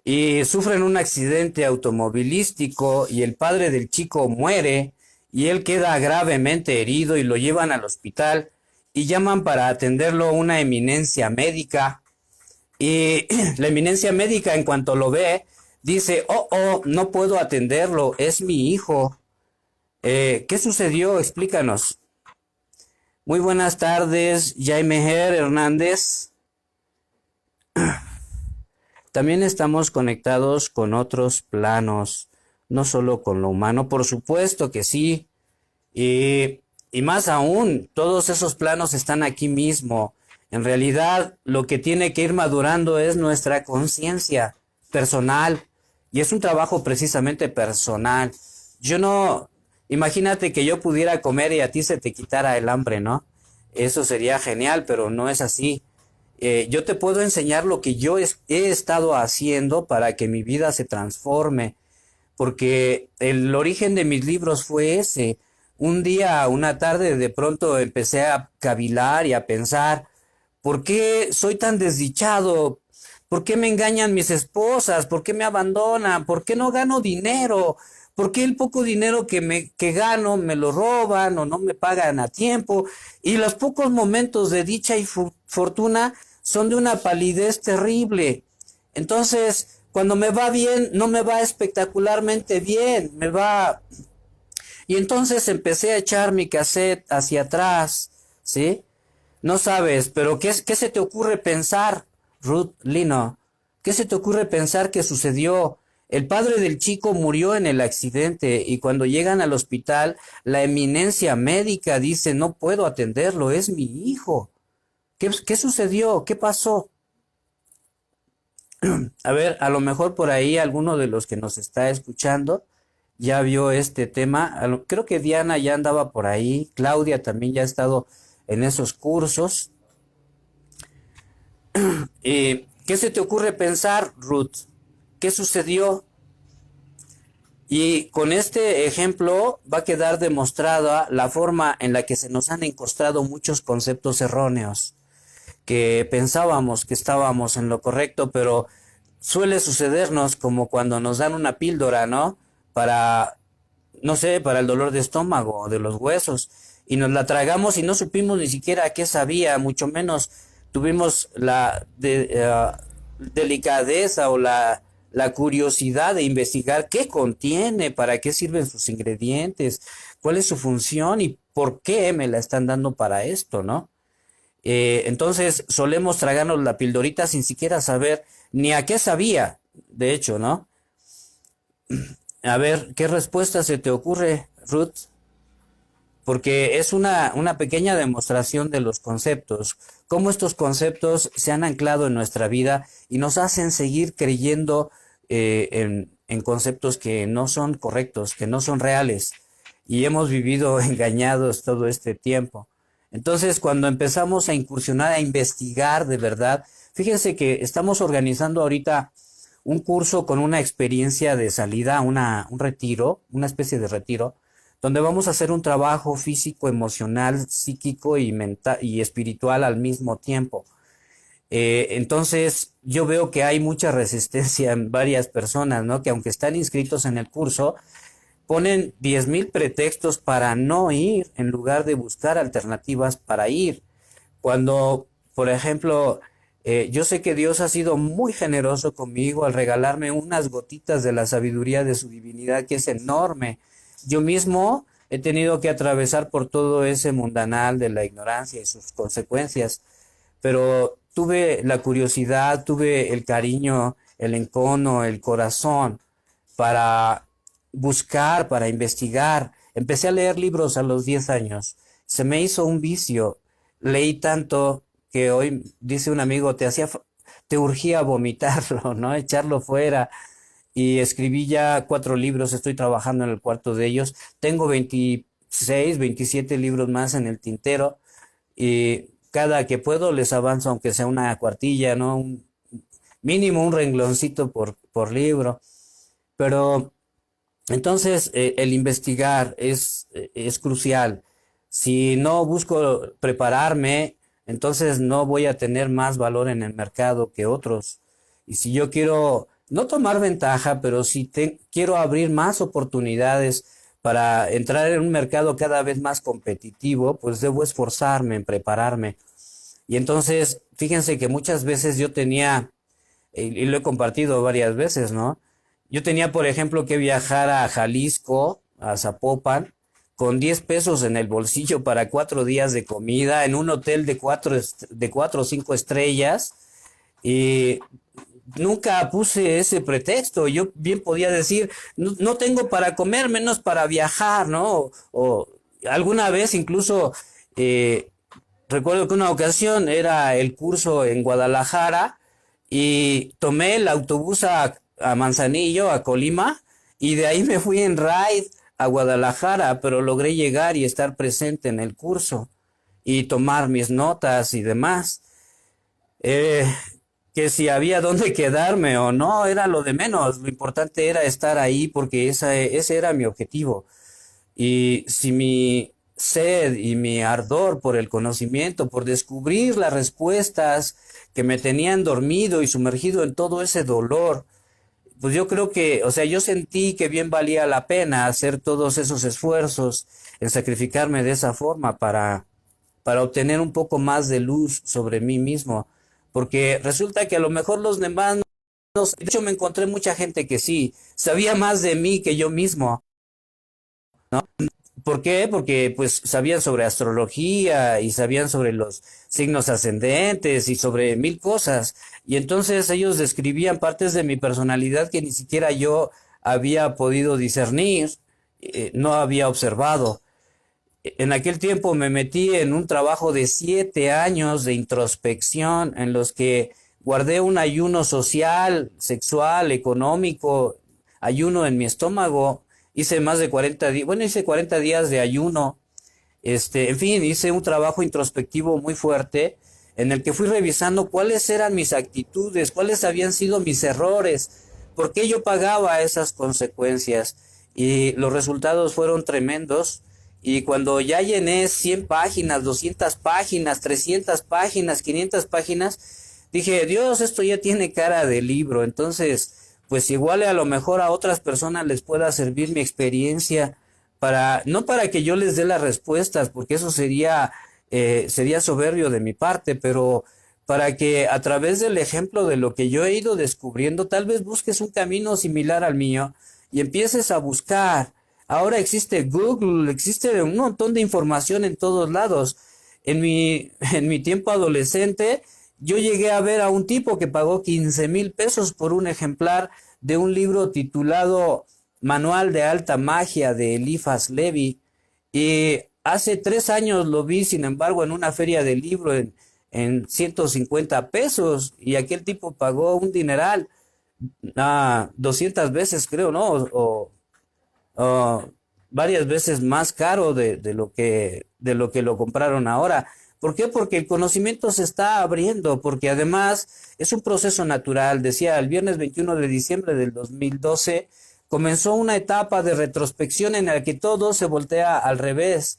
y sufren un accidente automovilístico y el padre del chico muere y él queda gravemente herido y lo llevan al hospital y llaman para atenderlo una eminencia médica y la eminencia médica en cuanto lo ve dice, no puedo atenderlo, es mi hijo. ¿Qué sucedió? Explícanos. Muy buenas tardes, Jaime Hernández. también estamos conectados con otros planos, no solo con lo humano, por supuesto que sí, y más aún, todos esos planos están aquí mismo. En realidad, lo que tiene que ir madurando es nuestra conciencia personal, y es un trabajo precisamente personal. Yo no, imagínate que yo pudiera comer y a ti se te quitara el hambre, ¿no? Eso sería genial, pero no es así. Yo te puedo enseñar lo que he estado haciendo para que mi vida se transforme, porque el origen de mis libros fue ese. Un día, una tarde, de pronto empecé a cavilar y a pensar, ¿por qué soy tan desdichado? ¿Por qué me engañan mis esposas? ¿Por qué me abandonan? ¿Por qué no gano dinero? ¿Por qué el poco dinero que gano me lo roban o no me pagan a tiempo? Y los pocos momentos de dicha y fortuna son de una palidez terrible. Entonces, cuando me va bien, no me va espectacularmente bien, me va... Y entonces empecé a echar mi cassette hacia atrás, ¿sí? No sabes, pero ¿qué se te ocurre pensar, Ruth Lino? ¿Qué se te ocurre pensar que sucedió? El padre del chico murió en el accidente y cuando llegan al hospital, la eminencia médica dice, no puedo atenderlo, es mi hijo. ¿Qué sucedió? ¿Qué pasó? A ver, a lo mejor por ahí alguno de los que nos está escuchando ya vio este tema. Creo que Diana ya andaba por ahí, Claudia también ya ha estado en esos cursos. ¿Qué se te ocurre pensar, Ruth? ¿Qué sucedió? Y con este ejemplo va a quedar demostrada la forma en la que se nos han encostrado muchos conceptos erróneos, que pensábamos que estábamos en lo correcto, pero suele sucedernos como cuando nos dan una píldora, ¿no? Para, no sé, para el dolor de estómago o de los huesos, y nos la tragamos y no supimos ni siquiera qué sabía, mucho menos tuvimos la delicadeza o la curiosidad de investigar qué contiene, para qué sirven sus ingredientes, cuál es su función y por qué me la están dando para esto, ¿no? Entonces solemos tragarnos la pildorita sin siquiera saber ni a qué sabía, de hecho, ¿no? A ver, ¿qué respuesta se te ocurre, Ruth? Porque es una pequeña demostración de los conceptos, cómo estos conceptos se han anclado en nuestra vida y nos hacen seguir creyendo en conceptos que no son correctos, que no son reales, y hemos vivido engañados todo este tiempo. Entonces, cuando empezamos a incursionar, a investigar de verdad, fíjense que estamos organizando ahorita un curso con una experiencia de salida, un retiro, una especie de retiro, donde vamos a hacer un trabajo físico, emocional, psíquico y mental y espiritual al mismo tiempo. Entonces, yo veo que hay mucha resistencia en varias personas, ¿no? Que aunque están inscritos en el curso, ponen 10,000 pretextos para no ir en lugar de buscar alternativas para ir. Cuando, por ejemplo, yo sé que Dios ha sido muy generoso conmigo al regalarme unas gotitas de la sabiduría de su divinidad, que es enorme. Yo mismo he tenido que atravesar por todo ese mundanal de la ignorancia y sus consecuencias, pero tuve la curiosidad, tuve el cariño, el encono, el corazón para buscar, para investigar. Empecé a leer libros a los 10 años. Se me hizo un vicio. Leí tanto que hoy, dice un amigo, te urgía vomitarlo, ¿no? Echarlo fuera. Y escribí ya 4 libros, estoy trabajando en el cuarto de ellos. Tengo 26, 27 libros más en el tintero y cada que puedo les avanzo, aunque sea una cuartilla, ¿no? Mínimo un rengloncito por libro. Pero entonces el investigar es crucial. Si no busco prepararme, entonces no voy a tener más valor en el mercado que otros. Y si yo quiero no tomar ventaja, pero si quiero abrir más oportunidades para entrar en un mercado cada vez más competitivo, pues debo esforzarme en prepararme. Y entonces, fíjense que muchas veces yo tenía, y lo he compartido varias veces, ¿no? Yo tenía, por ejemplo, que viajar a Jalisco, a Zapopan, con 10 pesos en el bolsillo para 4 días de comida en un hotel de 4 o 5 estrellas. Y nunca puse ese pretexto. Yo bien podía decir, no tengo para comer, menos para viajar, ¿no? O alguna vez incluso, eh, recuerdo que una ocasión era el curso en Guadalajara y tomé el autobús a Manzanillo, a Colima, y de ahí me fui en ride a Guadalajara, pero logré llegar y estar presente en el curso y tomar mis notas y demás. Eh, que si había dónde quedarme o no, era lo de menos. Lo importante era estar ahí porque ese era mi objetivo. Y si mi sed y mi ardor por el conocimiento, por descubrir las respuestas que me tenían dormido y sumergido en todo ese dolor, pues yo creo que, o sea, yo sentí que bien valía la pena hacer todos esos esfuerzos en sacrificarme de esa forma para obtener un poco más de luz sobre mí mismo. Porque resulta que a lo mejor los demás, de hecho me encontré mucha gente que sí, sabía más de mí que yo mismo. ¿Por qué? Porque pues sabían sobre astrología y sabían sobre los signos ascendentes y sobre mil cosas. Y entonces ellos describían partes de mi personalidad que ni siquiera yo había podido discernir, no había observado. En aquel tiempo me metí en un trabajo de 7 años de introspección en los que guardé un ayuno social, sexual, económico, ayuno en mi estómago. Hice más de 40 días, bueno, hice 40 días de ayuno. En fin, hice un trabajo introspectivo muy fuerte en el que fui revisando cuáles eran mis actitudes, cuáles habían sido mis errores, por qué yo pagaba esas consecuencias. Y los resultados fueron tremendos. Y cuando ya llené 100 páginas, 200 páginas, 300 páginas, 500 páginas, dije, Dios, esto ya tiene cara de libro. Entonces, pues igual a lo mejor a otras personas les pueda servir mi experiencia para, no para que yo les dé las respuestas, porque eso sería soberbio de mi parte, pero para que a través del ejemplo de lo que yo he ido descubriendo, tal vez busques un camino similar al mío y empieces a buscar. Ahora existe Google, existe un montón de información en todos lados. En mi tiempo adolescente, yo llegué a ver a un tipo que pagó 15,000 pesos por un ejemplar de un libro titulado Manual de Alta Magia de Eliphas Levi. Y hace 3 años lo vi, sin embargo, en una feria de libro en 150 pesos. Y aquel tipo pagó un dineral, 200 veces creo, ¿no? O varias veces más caro de lo que lo compraron ahora. ¿Por qué? Porque el conocimiento se está abriendo, porque además es un proceso natural. Decía, el viernes 21 de diciembre del 2012 comenzó una etapa de retrospección en la que todo se voltea al revés.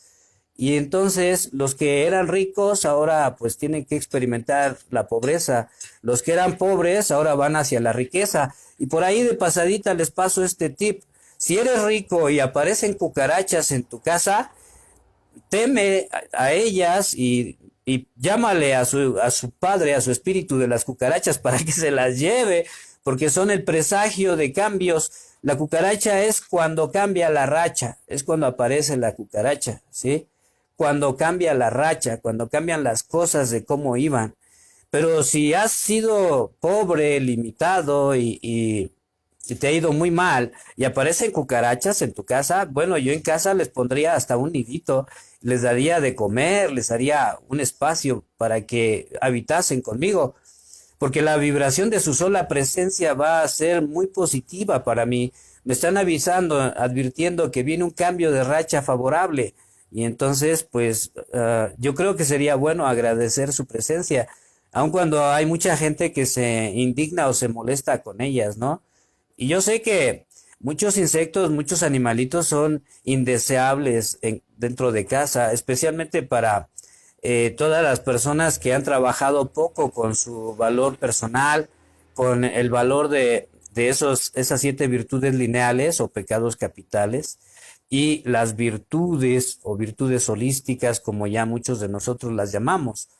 Y entonces los que eran ricos ahora pues tienen que experimentar la pobreza. Los que eran pobres ahora van hacia la riqueza. Y por ahí de pasadita les paso este tip. Si eres rico y aparecen cucarachas en tu casa, teme a ellas y llámale a su padre, a su espíritu de las cucarachas para que se las lleve, porque son el presagio de cambios. La cucaracha es cuando cambia la racha, es cuando aparece la cucaracha, ¿sí? Cuando cambia la racha, cuando cambian las cosas de cómo iban. Pero si has sido pobre, limitado y te ha ido muy mal y aparecen cucarachas en tu casa, bueno, yo en casa les pondría hasta un nidito, les daría de comer, les haría un espacio para que habitasen conmigo, porque la vibración de su sola presencia va a ser muy positiva para mí. Me están avisando, advirtiendo que viene un cambio de racha favorable y entonces, pues, yo creo que sería bueno agradecer su presencia, aun cuando hay mucha gente que se indigna o se molesta con ellas, ¿no? Y yo sé que muchos insectos, muchos animalitos son indeseables dentro de casa, especialmente para todas las personas que han trabajado poco con su valor personal, con el valor de esas 7 virtudes lineales o pecados capitales y las virtudes o virtudes holísticas, como ya muchos de nosotros las llamamos.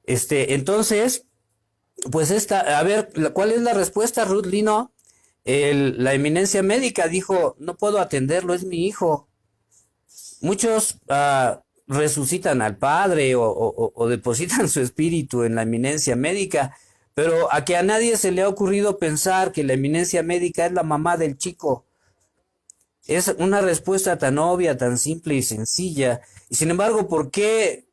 Entonces, pues a ver, ¿cuál es la respuesta, Ruth Lino? La eminencia médica dijo, no puedo atenderlo, es mi hijo. Muchos resucitan al padre o depositan su espíritu en la eminencia médica, Pero a que a nadie se le ha ocurrido pensar que la eminencia médica es la mamá del chico. Es una respuesta tan obvia, tan simple y sencilla. Y sin embargo, ¿por qué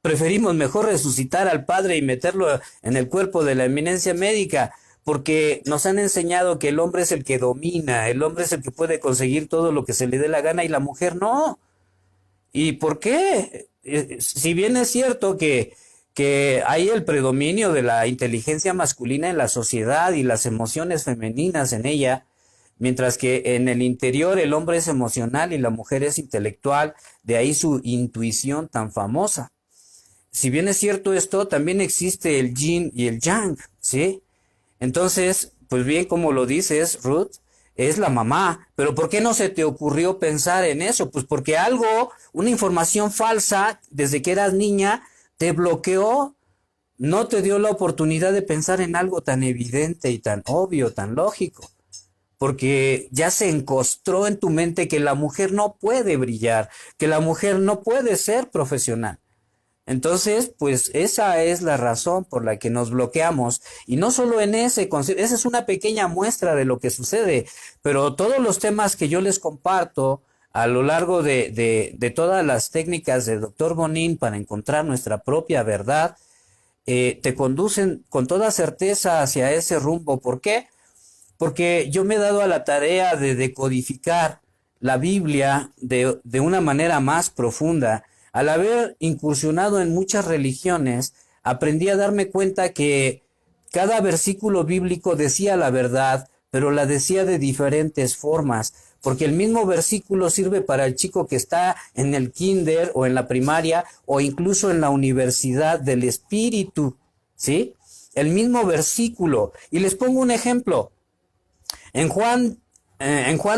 preferimos mejor resucitar al padre y meterlo en el cuerpo de la eminencia médica? Porque nos han enseñado que el hombre es el que domina, el hombre es el que puede conseguir todo lo que se le dé la gana y la mujer no. ¿Y por qué? Si bien es cierto que hay el predominio de la inteligencia masculina en la sociedad y las emociones femeninas en ella, mientras que en el interior el hombre es emocional y la mujer es intelectual, de ahí su intuición tan famosa. Si bien es cierto esto, también existe el yin y el yang, ¿sí? Entonces, pues bien, como lo dices, Ruth, es la mamá. Pero ¿por qué no se te ocurrió pensar en eso? Pues porque algo, una información falsa, desde que eras niña, te bloqueó, no te dio la oportunidad de pensar en algo tan evidente y tan obvio, tan lógico. Porque ya se encostró en tu mente que la mujer no puede brillar, que la mujer no puede ser profesional. Entonces, pues esa es la razón por la que nos bloqueamos. Y no solo en esa es una pequeña muestra de lo que sucede, pero todos los temas que yo les comparto a lo largo de todas las técnicas de Dr. Bonin para encontrar nuestra propia verdad, te conducen con toda certeza hacia ese rumbo. ¿Por qué? Porque yo me he dado a la tarea de decodificar la Biblia de una manera más profunda. Al haber incursionado en muchas religiones, aprendí a darme cuenta que cada versículo bíblico decía la verdad, pero la decía de diferentes formas, porque el mismo versículo sirve para el chico que está en el kinder o en la primaria o incluso en la universidad del espíritu, ¿sí? El mismo versículo. Y les pongo un ejemplo. En Juan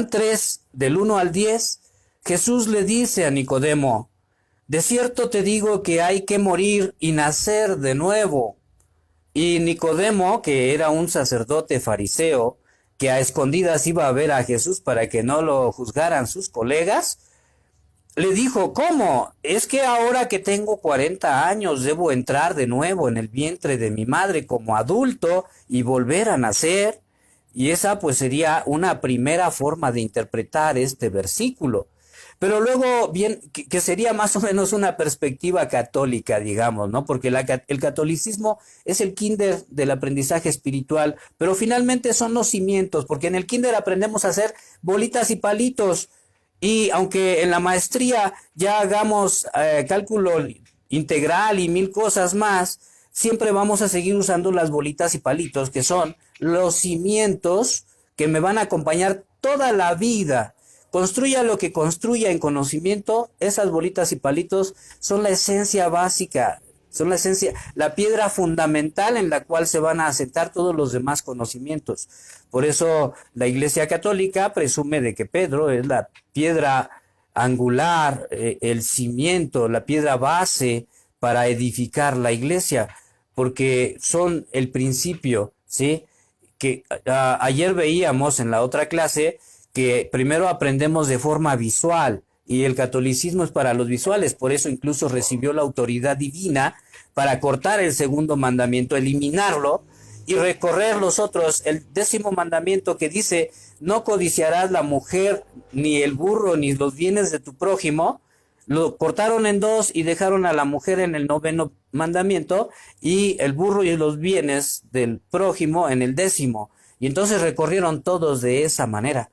3, del 1 al 10, Jesús le dice a Nicodemo: de cierto te digo que hay que morir y nacer de nuevo. Y Nicodemo, que era un sacerdote fariseo, que a escondidas iba a ver a Jesús para que no lo juzgaran sus colegas, le dijo: ¿cómo? ¿Es que ahora que tengo 40 años debo entrar de nuevo en el vientre de mi madre como adulto y volver a nacer? Y esa pues sería una primera forma de interpretar este versículo. Pero luego, bien, que sería más o menos una perspectiva católica, digamos, ¿no? Porque el catolicismo es el kinder del aprendizaje espiritual, pero finalmente son los cimientos, porque en el kinder aprendemos a hacer bolitas y palitos, y aunque en la maestría ya hagamos cálculo integral y mil cosas más, siempre vamos a seguir usando las bolitas y palitos, que son los cimientos que me van a acompañar toda la vida. Construya lo que construya en conocimiento, esas bolitas y palitos son la esencia básica, son la esencia, la piedra fundamental en la cual se van a asentar todos los demás conocimientos. Por eso la Iglesia Católica presume de que Pedro es la piedra angular, el cimiento, la piedra base para edificar la iglesia, porque son el principio, ¿sí? Que ayer veíamos en la otra clase que primero aprendemos de forma visual y el catolicismo es para los visuales, por eso incluso recibió la autoridad divina para cortar el segundo mandamiento, eliminarlo y recorrer los otros. El 10º mandamiento que dice: no codiciarás la mujer, ni el burro, ni los bienes de tu prójimo, lo cortaron en 2 y dejaron a la mujer en el 9º mandamiento y el burro y los bienes del prójimo en el 10º. Y entonces recorrieron todos de esa manera.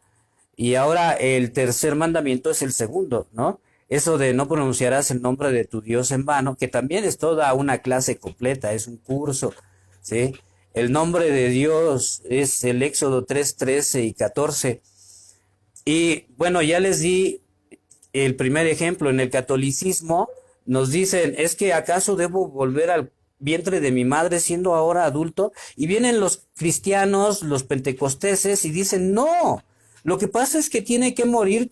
Y ahora el 3er mandamiento es el segundo, ¿no? Eso de no pronunciarás el nombre de tu Dios en vano, que también es toda una clase completa, es un curso, ¿sí? El nombre de Dios es el Éxodo 3, 13 y 14. Y bueno, ya les di el primer ejemplo. En el catolicismo nos dicen: ¿es que acaso debo volver al vientre de mi madre siendo ahora adulto? Y vienen los cristianos, los pentecosteses, y dicen: no, lo que pasa es que tiene que morir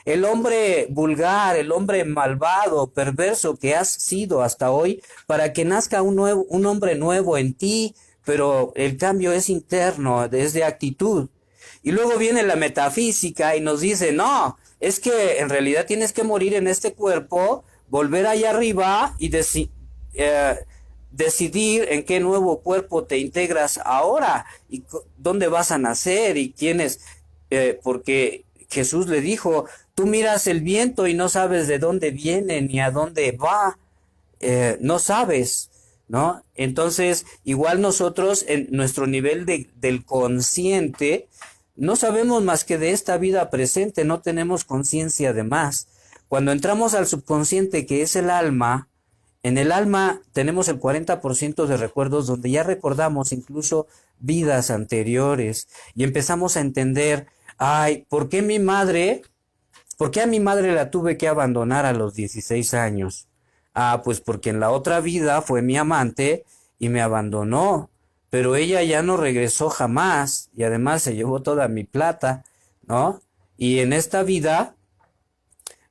el hombre vulgar, el hombre malvado, perverso que has sido hasta hoy, para que nazca un hombre nuevo en ti, pero el cambio es interno, es de actitud. Y luego viene la metafísica y nos dice: no, es que en realidad tienes que morir en este cuerpo, volver allá arriba y decidir en qué nuevo cuerpo te integras ahora y dónde vas a nacer y quiénes, porque Jesús le dijo, tú miras el viento y no sabes de dónde viene ni a dónde va, no sabes, ¿no? Entonces, igual nosotros en nuestro nivel del consciente, no sabemos más que de esta vida presente, no tenemos conciencia de más. Cuando entramos al subconsciente, que es el alma, en el alma tenemos el 40% de recuerdos donde ya recordamos incluso vidas anteriores y empezamos a entender, ay, ¿por qué a mi madre la tuve que abandonar a los 16 años? Ah, pues porque en la otra vida fue mi amante y me abandonó, pero ella ya no regresó jamás y además se llevó toda mi plata, ¿no? Y en esta vida,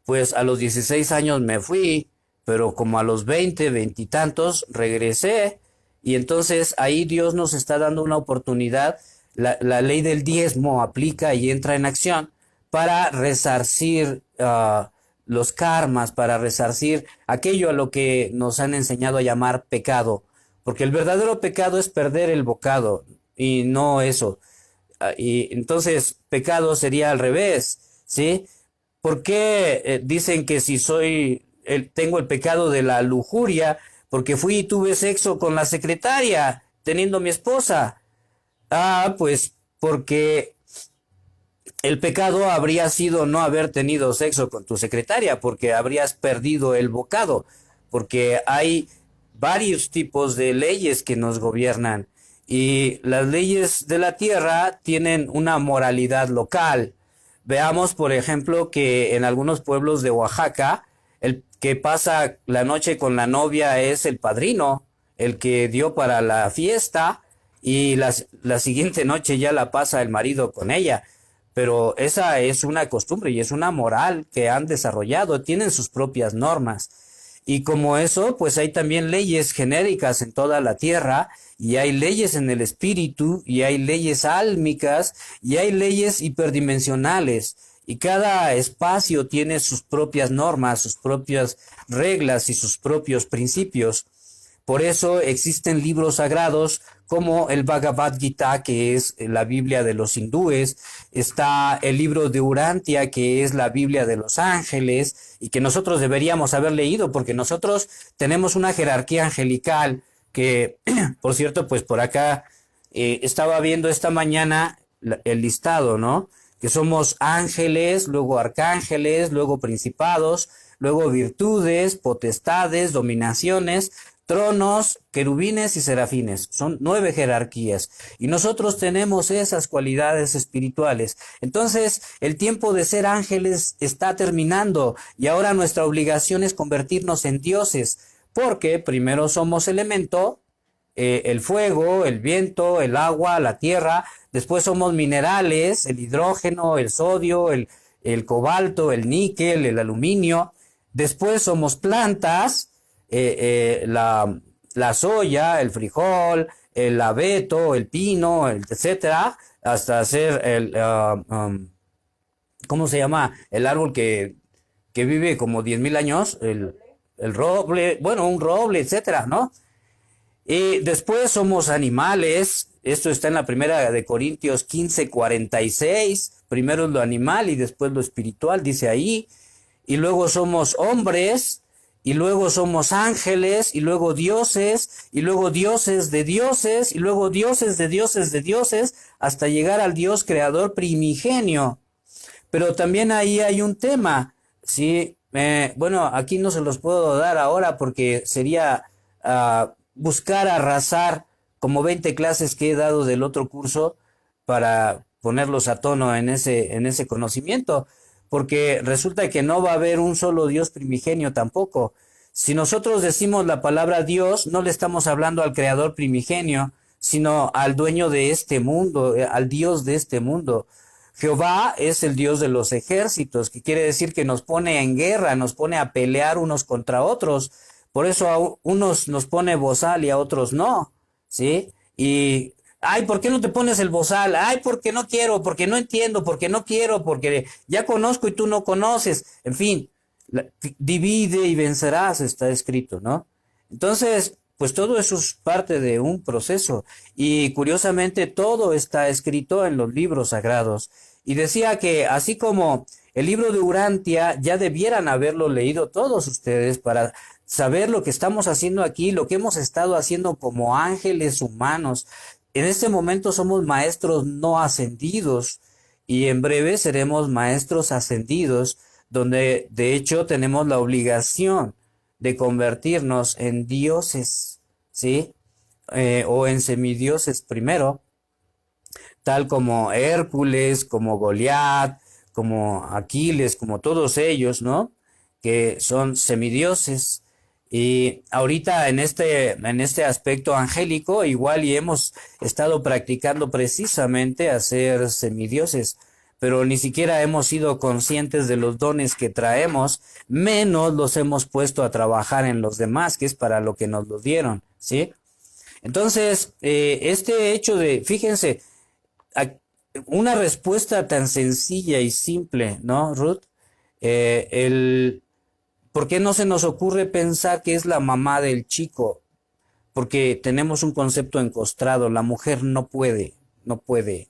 pues a los 16 años me fui, pero como a los 20 y tantos, regresé. Y entonces ahí Dios nos está dando una oportunidad. La ley del diezmo aplica y entra en acción para resarcir los karmas, para resarcir aquello a lo que nos han enseñado a llamar pecado. Porque el verdadero pecado es perder el bocado y no eso. Y entonces pecado sería al revés, ¿sí? ¿Por qué dicen que si tengo el pecado de la lujuria? Porque fui y tuve sexo con la secretaria, teniendo mi esposa. Ah, pues porque el pecado habría sido no haber tenido sexo con tu secretaria, porque habrías perdido el bocado, porque hay varios tipos de leyes que nos gobiernan y las leyes de la tierra tienen una moralidad local. Veamos, por ejemplo, que en algunos pueblos de Oaxaca, el que pasa la noche con la novia es el padrino, el que dio para la fiesta, y la siguiente noche ya la pasa el marido con ella. Pero esa es una costumbre y es una moral que han desarrollado, tienen sus propias normas. Y como eso, pues hay también leyes genéricas en toda la tierra, y hay leyes en el espíritu, y hay leyes álmicas, y hay leyes hiperdimensionales. Y cada espacio tiene sus propias normas, sus propias reglas y sus propios principios. Por eso existen libros sagrados como el Bhagavad Gita, que es la Biblia de los hindúes, está el libro de Urantia, que es la Biblia de los ángeles, y que nosotros deberíamos haber leído, porque nosotros tenemos una jerarquía angelical que, por cierto, pues por acá estaba viendo esta mañana el listado, ¿no? Que somos ángeles, luego arcángeles, luego principados, luego virtudes, potestades, dominaciones, tronos, querubines y serafines. Son 9 jerarquías. Y nosotros tenemos esas cualidades espirituales. Entonces, el tiempo de ser ángeles está terminando. Y ahora nuestra obligación es convertirnos en dioses. Porque primero somos elemento, el fuego, el viento, el agua, la tierra. Después somos minerales, el hidrógeno, el sodio, el cobalto, el níquel, el aluminio. Después somos plantas, la soya, el frijol, el abeto, el pino, etcétera, hasta hacer ¿cómo se llama? El árbol que vive como 10,000 años, el roble, bueno, un roble, etcétera, ¿no? Y después somos animales. Esto está en la primera de Corintios 15:46. Primero es lo animal y después lo espiritual, dice ahí. Y luego somos hombres, y luego somos ángeles, y luego dioses, y luego dioses de dioses, y luego dioses de dioses de dioses, hasta llegar al Dios creador primigenio. Pero también ahí hay un tema, ¿sí? Bueno, aquí no se los puedo dar ahora porque sería buscar arrasar como 20 clases que he dado del otro curso para ponerlos a tono en ese conocimiento, porque resulta que no va a haber un solo Dios primigenio tampoco. Si nosotros decimos la palabra Dios, no le estamos hablando al creador primigenio, sino al dueño de este mundo, al Dios de este mundo. Jehová es el Dios de los ejércitos, que quiere decir que nos pone en guerra, nos pone a pelear unos contra otros. Por eso a unos nos pone bozal y a otros no, ¿sí? Y, ay, ¿por qué no te pones el bozal? Ay, porque no quiero, porque no entiendo, porque no quiero, porque ya conozco y tú no conoces. En fin, divide y vencerás, está escrito, ¿no? Entonces, pues todo eso es parte de un proceso. Y curiosamente todo está escrito en los libros sagrados. Y decía que así como el libro de Urantia ya debieran haberlo leído todos ustedes para saber lo que estamos haciendo aquí, lo que hemos estado haciendo como ángeles humanos. En este momento somos maestros no ascendidos y en breve seremos maestros ascendidos, donde de hecho tenemos la obligación de convertirnos en dioses, ¿sí? O en semidioses primero, tal como Hércules, como Goliat, como Aquiles, como todos ellos, ¿no? Que son semidioses. Y ahorita en este aspecto angélico, igual y hemos estado practicando precisamente a ser semidioses, pero ni siquiera hemos sido conscientes de los dones que traemos, menos los hemos puesto a trabajar en los demás, que es para lo que nos lo dieron, ¿sí? Entonces, este hecho de, fíjense, una respuesta tan sencilla y simple, ¿no, Ruth? El ¿Por qué no se nos ocurre pensar que es la mamá del chico? Porque tenemos un concepto encostrado, la mujer no puede, no puede.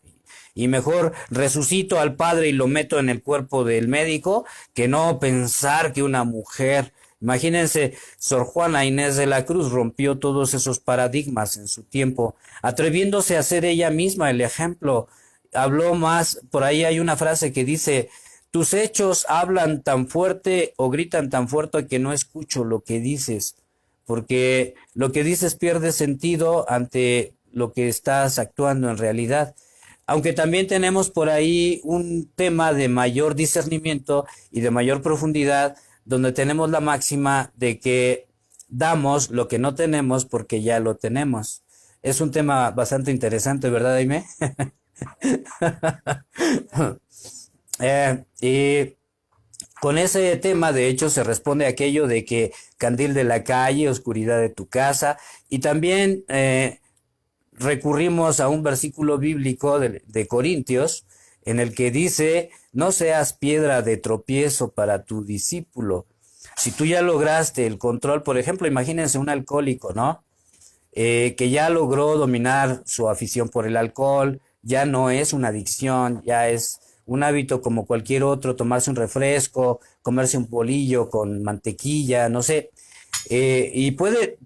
Y mejor resucito al padre y lo meto en el cuerpo del médico que no pensar que una mujer. Imagínense, Sor Juana Inés de la Cruz rompió todos esos paradigmas en su tiempo, atreviéndose a ser ella misma el ejemplo. Habló más, por ahí hay una frase que dice, tus hechos hablan tan fuerte o gritan tan fuerte que no escucho lo que dices, porque lo que dices pierde sentido ante lo que estás actuando en realidad. Aunque también tenemos por ahí un tema de mayor discernimiento y de mayor profundidad, donde tenemos la máxima de que damos lo que no tenemos porque ya lo tenemos. Es un tema bastante interesante, ¿verdad, Aime? Y con ese tema, de hecho, se responde a aquello de que candil de la calle, oscuridad de tu casa, y también recurrimos a un versículo bíblico de Corintios, en el que dice, no seas piedra de tropiezo para tu discípulo. Si tú ya lograste el control, por ejemplo, imagínense un alcohólico, ¿no? Que ya logró dominar su afición por el alcohol, ya no es una adicción, ya es un hábito como cualquier otro, tomarse un refresco, comerse un bolillo con mantequilla, no sé, y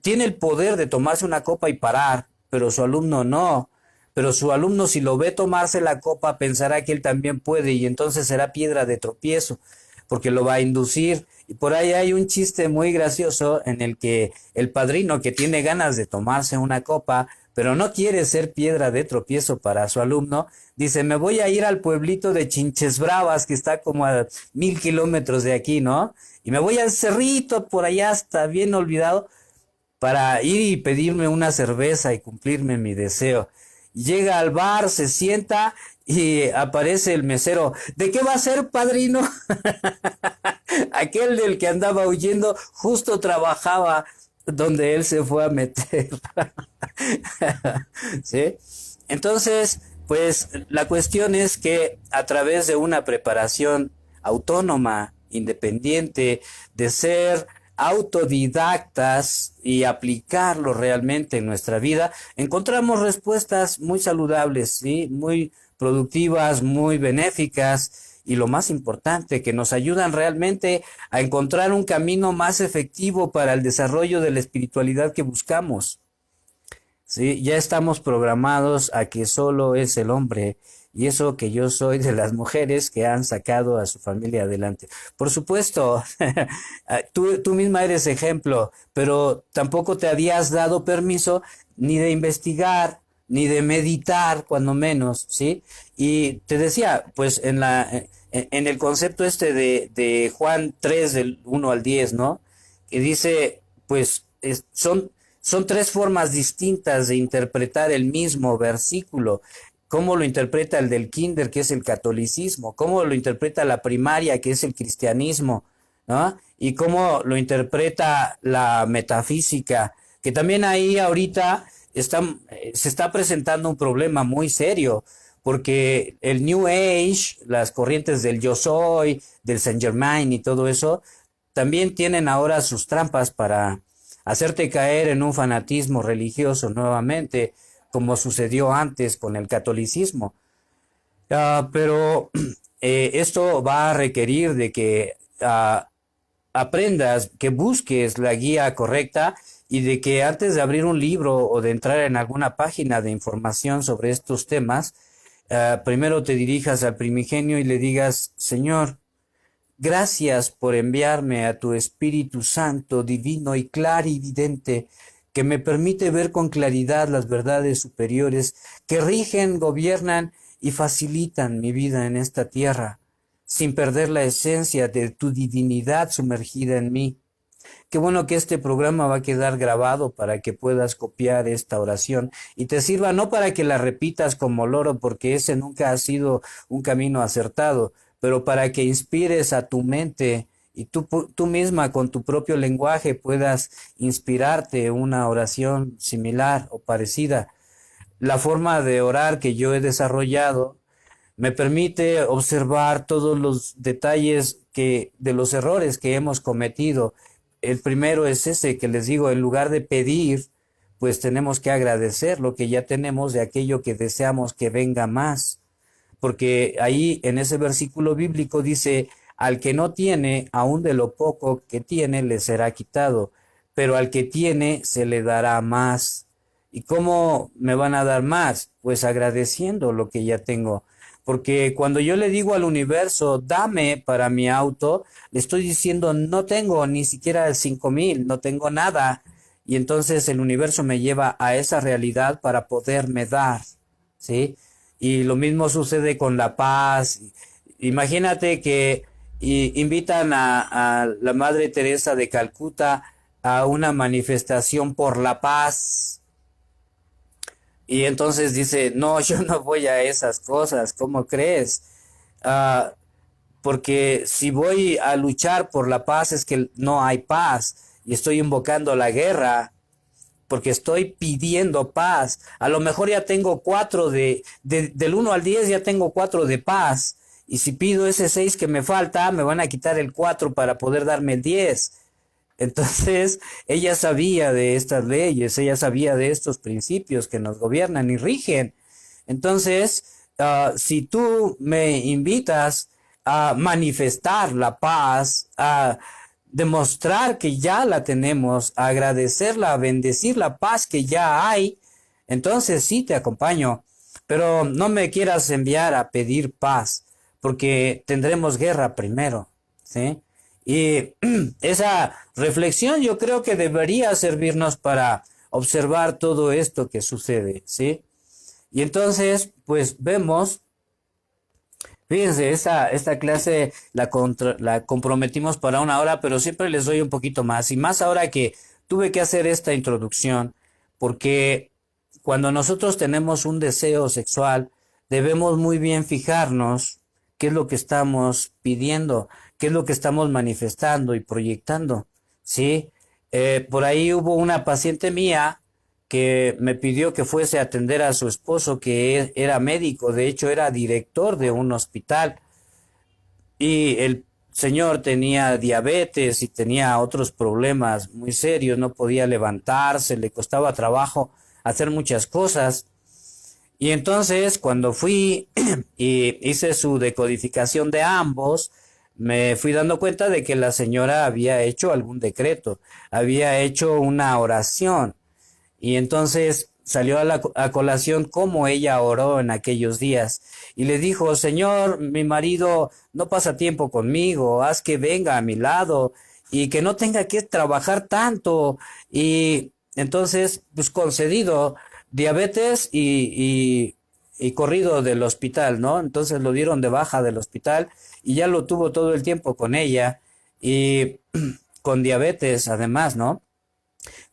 tiene el poder de tomarse una copa y parar, pero su alumno no. Pero su alumno, si lo ve tomarse la copa, pensará que él también puede y entonces será piedra de tropiezo, porque lo va a inducir. Y por ahí hay un chiste muy gracioso en el que el padrino que tiene ganas de tomarse una copa, pero no quiere ser piedra de tropiezo para su alumno, dice, me voy a ir al pueblito de Chinches Bravas, que está como a 1000 kilómetros de aquí, ¿no? Y me voy al cerrito, por allá está bien olvidado, para ir y pedirme una cerveza y cumplirme mi deseo. Llega al bar, se sienta y aparece el mesero. ¿De qué va a ser, padrino? Aquel del que andaba huyendo justo trabajaba donde él se fue a meter. ¿Sí? Entonces, pues la cuestión es que a través de una preparación autónoma, independiente, de ser autodidactas y aplicarlo realmente en nuestra vida, encontramos respuestas muy saludables, ¿sí? Muy productivas, muy benéficas y lo más importante, que nos ayudan realmente a encontrar un camino más efectivo para el desarrollo de la espiritualidad que buscamos. Sí, ya estamos programados a que solo es el hombre y eso que yo soy de las mujeres que han sacado a su familia adelante. Por supuesto, tú misma eres ejemplo, pero tampoco te habías dado permiso ni de investigar, ni de meditar, cuando menos, ¿sí? Y te decía, pues en el concepto este de Juan 3 del 1 al 10, ¿no? Que dice, pues son tres formas distintas de interpretar el mismo versículo. Cómo lo interpreta el del kinder, que es el catolicismo, cómo lo interpreta la primaria, que es el cristianismo, ¿no? Y cómo lo interpreta la metafísica, que también ahí ahorita se está presentando un problema muy serio, porque el New Age, las corrientes del Yo Soy, del Saint Germain y todo eso, también tienen ahora sus trampas hacerte caer en un fanatismo religioso nuevamente, como sucedió antes con el catolicismo. Pero esto va a requerir de que aprendas, que busques la guía correcta y de que antes de abrir un libro o de entrar en alguna página de información sobre estos temas, primero te dirijas al primigenio y le digas, Señor, gracias por enviarme a tu Espíritu Santo, divino y clarividente, que me permite ver con claridad las verdades superiores que rigen, gobiernan y facilitan mi vida en esta tierra, sin perder la esencia de tu divinidad sumergida en mí. Qué bueno que este programa va a quedar grabado para que puedas copiar esta oración y te sirva no para que la repitas como loro, porque ese nunca ha sido un camino acertado, pero para que inspires a tu mente y tú misma con tu propio lenguaje puedas inspirarte una oración similar o parecida. La forma de orar que yo he desarrollado me permite observar todos los detalles de los errores que hemos cometido. El primero es ese que les digo, en lugar de pedir, pues tenemos que agradecer lo que ya tenemos de aquello que deseamos que venga más. Porque ahí en ese versículo bíblico dice, al que no tiene, aun de lo poco que tiene, le será quitado, pero al que tiene, se le dará más. ¿Y cómo me van a dar más? Pues agradeciendo lo que ya tengo. Porque cuando yo le digo al universo, dame para mi auto, le estoy diciendo, no tengo ni siquiera 5,000, no tengo nada. Y entonces el universo me lleva a esa realidad para poderme dar, ¿sí? Y lo mismo sucede con la paz. Imagínate que invitan a la Madre Teresa de Calcuta a una manifestación por la paz. Y entonces dice, no, yo no voy a esas cosas, ¿cómo crees? Ah, porque si voy a luchar por la paz es que no hay paz y estoy invocando la guerra porque estoy pidiendo paz. A lo mejor ya tengo 4 del 1 al 10 ya tengo 4 de paz. Y si pido ese 6 que me falta, me van a quitar el 4 para poder darme el 10. Entonces, ella sabía de estas leyes, ella sabía de estos principios que nos gobiernan y rigen. Entonces, si tú me invitas a manifestar la paz, a demostrar que ya la tenemos, a agradecerla, a bendecir la paz que ya hay, entonces sí te acompaño. Pero no me quieras enviar a pedir paz, porque tendremos guerra primero, ¿sí? Y esa reflexión yo creo que debería servirnos para observar todo esto que sucede, ¿sí? Y entonces, pues vemos, fíjense, esta clase la comprometimos para 1 hora, pero siempre les doy un poquito más. Y más ahora que tuve que hacer esta introducción, porque cuando nosotros tenemos un deseo sexual, debemos muy bien fijarnos qué es lo que estamos pidiendo, qué es lo que estamos manifestando y proyectando, ¿sí? Por ahí hubo una paciente mía que me pidió que fuese a atender a su esposo, que era médico, de hecho era director de un hospital, y el señor tenía diabetes y tenía otros problemas muy serios, no podía levantarse, le costaba trabajo hacer muchas cosas. Y entonces cuando fui y hice su decodificación de ambos, me fui dando cuenta de que la señora había hecho algún decreto, había hecho una oración. Y entonces salió a colación cómo ella oró en aquellos días. Y le dijo, Señor, mi marido no pasa tiempo conmigo, haz que venga a mi lado y que no tenga que trabajar tanto. Y entonces, pues concedido diabetes y corrido del hospital, ¿no? Entonces lo dieron de baja del hospital y ya lo tuvo todo el tiempo con ella y con diabetes además, ¿no?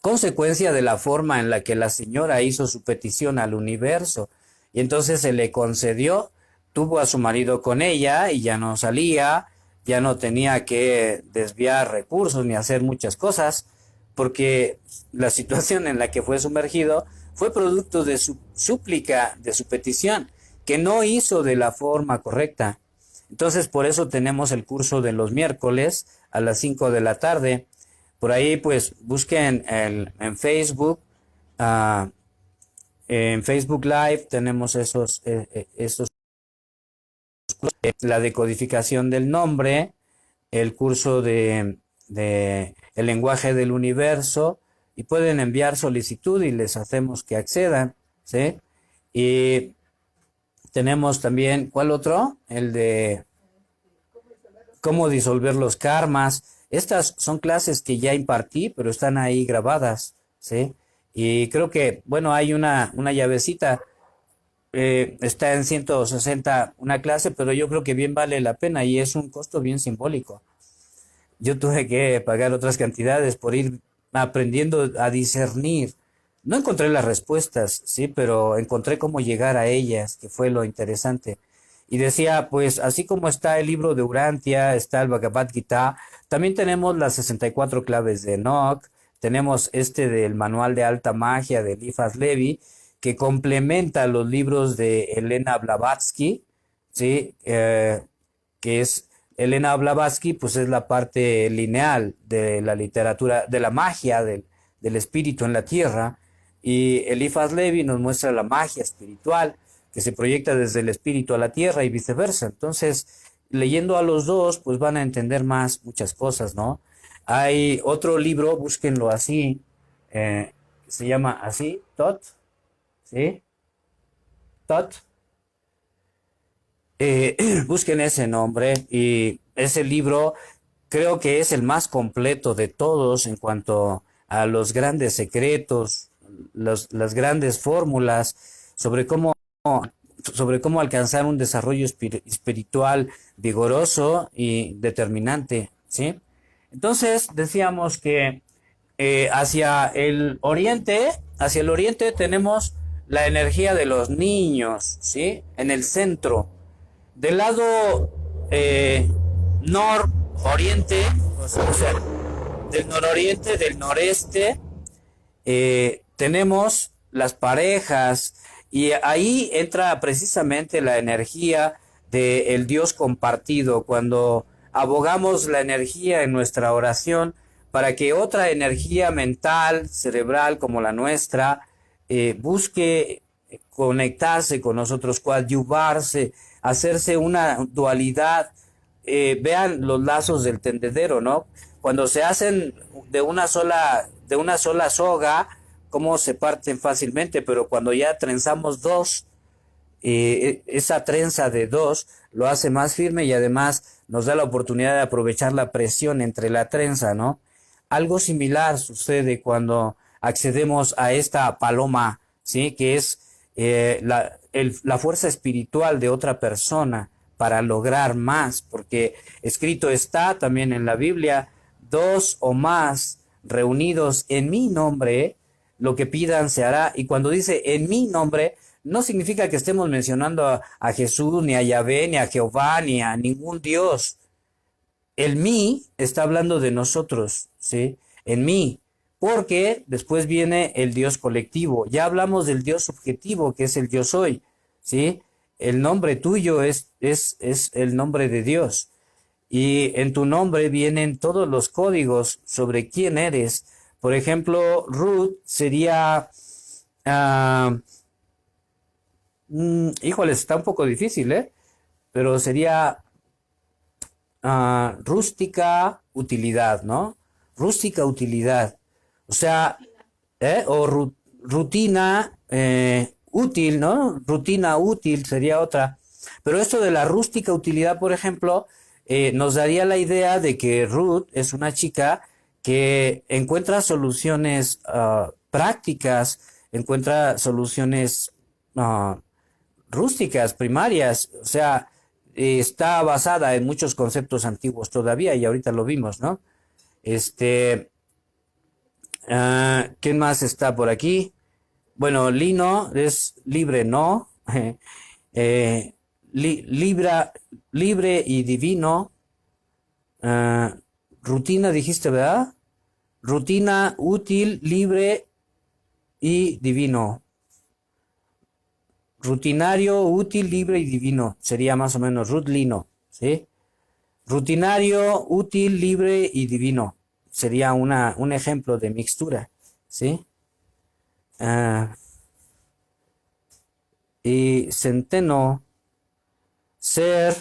Consecuencia de la forma en la que la señora hizo su petición al universo. Y entonces se le concedió, tuvo a su marido con ella y ya no salía, ya no tenía que desviar recursos ni hacer muchas cosas, porque la situación en la que fue sumergido fue producto de su súplica, de su petición, que no hizo de la forma correcta. Entonces por eso tenemos el curso de los miércoles a las 5 de la tarde, Por ahí pues busquen en Facebook, ah, en Facebook Live tenemos esos la decodificación del nombre, el curso de el lenguaje del universo, y pueden enviar solicitud y les hacemos que accedan, ¿sí? Y tenemos también, ¿cuál otro? El de cómo disolver los karmas. Estas son clases que ya impartí, pero están ahí grabadas, ¿sí? Y creo que, bueno, hay una llavecita, está en 160 una clase, pero yo creo que bien vale la pena y es un costo bien simbólico. Yo tuve que pagar otras cantidades por ir aprendiendo a discernir. No encontré las respuestas, sí, pero encontré cómo llegar a ellas, que fue lo interesante. Y decía, pues así como está el libro de Urantia, está el Bhagavad Gita, también tenemos las 64 claves de Enoch, tenemos este del Manual de Alta Magia de Eliphas Levi, que complementa los libros de Elena Blavatsky, ¿sí? Que es Elena Blavatsky, pues es la parte lineal de la literatura, de la magia del espíritu en la tierra, y Eliphas Levi nos muestra la magia espiritual que se proyecta desde el espíritu a la tierra y viceversa. Entonces, leyendo a los dos, pues van a entender más muchas cosas, ¿no? Hay otro libro, búsquenlo así, se llama así, Tot, ¿sí? Tot. Busquen ese nombre y ese libro creo que es el más completo de todos en cuanto a los grandes secretos, las grandes fórmulas sobre cómo alcanzar un desarrollo espiritual vigoroso y determinante, ¿sí? Entonces decíamos que hacia el oriente tenemos la energía de los niños, ¿sí? En el centro. Del lado nororiente, o sea, del nororiente, del noreste, tenemos las parejas y ahí entra precisamente la energía del Dios compartido, cuando abogamos la energía en nuestra oración para que otra energía mental, cerebral como la nuestra, busque conectarse con nosotros, coadyuvarse, hacerse una dualidad. Vean los lazos del tendedero, ¿no? Cuando se hacen de una sola soga, cómo se parten fácilmente, pero cuando ya trenzamos dos, esa trenza de dos lo hace más firme y además nos da la oportunidad de aprovechar la presión entre la trenza, ¿no? Algo similar sucede cuando accedemos a esta paloma, ¿sí? Que es la fuerza espiritual de otra persona para lograr más, porque escrito está también en la Biblia, dos o más reunidos en mi nombre, lo que pidan se hará. Y cuando dice en mi nombre, no significa que estemos mencionando a Jesús, ni a Yahvé, ni a Jehová, ni a ningún Dios. El mí está hablando de nosotros, ¿sí? En mí, porque después viene el Dios colectivo. Ya hablamos del Dios subjetivo, que es el yo soy, ¿sí? El nombre tuyo es el nombre de Dios. Y en tu nombre vienen todos los códigos sobre quién eres. Por ejemplo, Ruth sería... híjoles, está un poco difícil, ¿eh? Pero sería rústica utilidad, ¿no? Rústica utilidad. O sea, o rutina útil, ¿no? Rutina útil sería otra. Pero esto de la rústica utilidad, por ejemplo, nos daría la idea de que Ruth es una chica que encuentra soluciones prácticas, encuentra soluciones rústicas, primarias, o sea, está basada en muchos conceptos antiguos todavía y ahorita lo vimos, ¿no? ¿Quién más está por aquí? Bueno, Lino es libre, ¿no? Eh, libre y divino. Rutina dijiste, ¿verdad? Rutina, útil, libre y divino. Rutinario, útil, libre y divino. Sería más o menos Ruth Lino, ¿sí? Rutinario, útil, libre y divino. sería un ejemplo de mixtura, ¿sí? Ah, y centeno, ser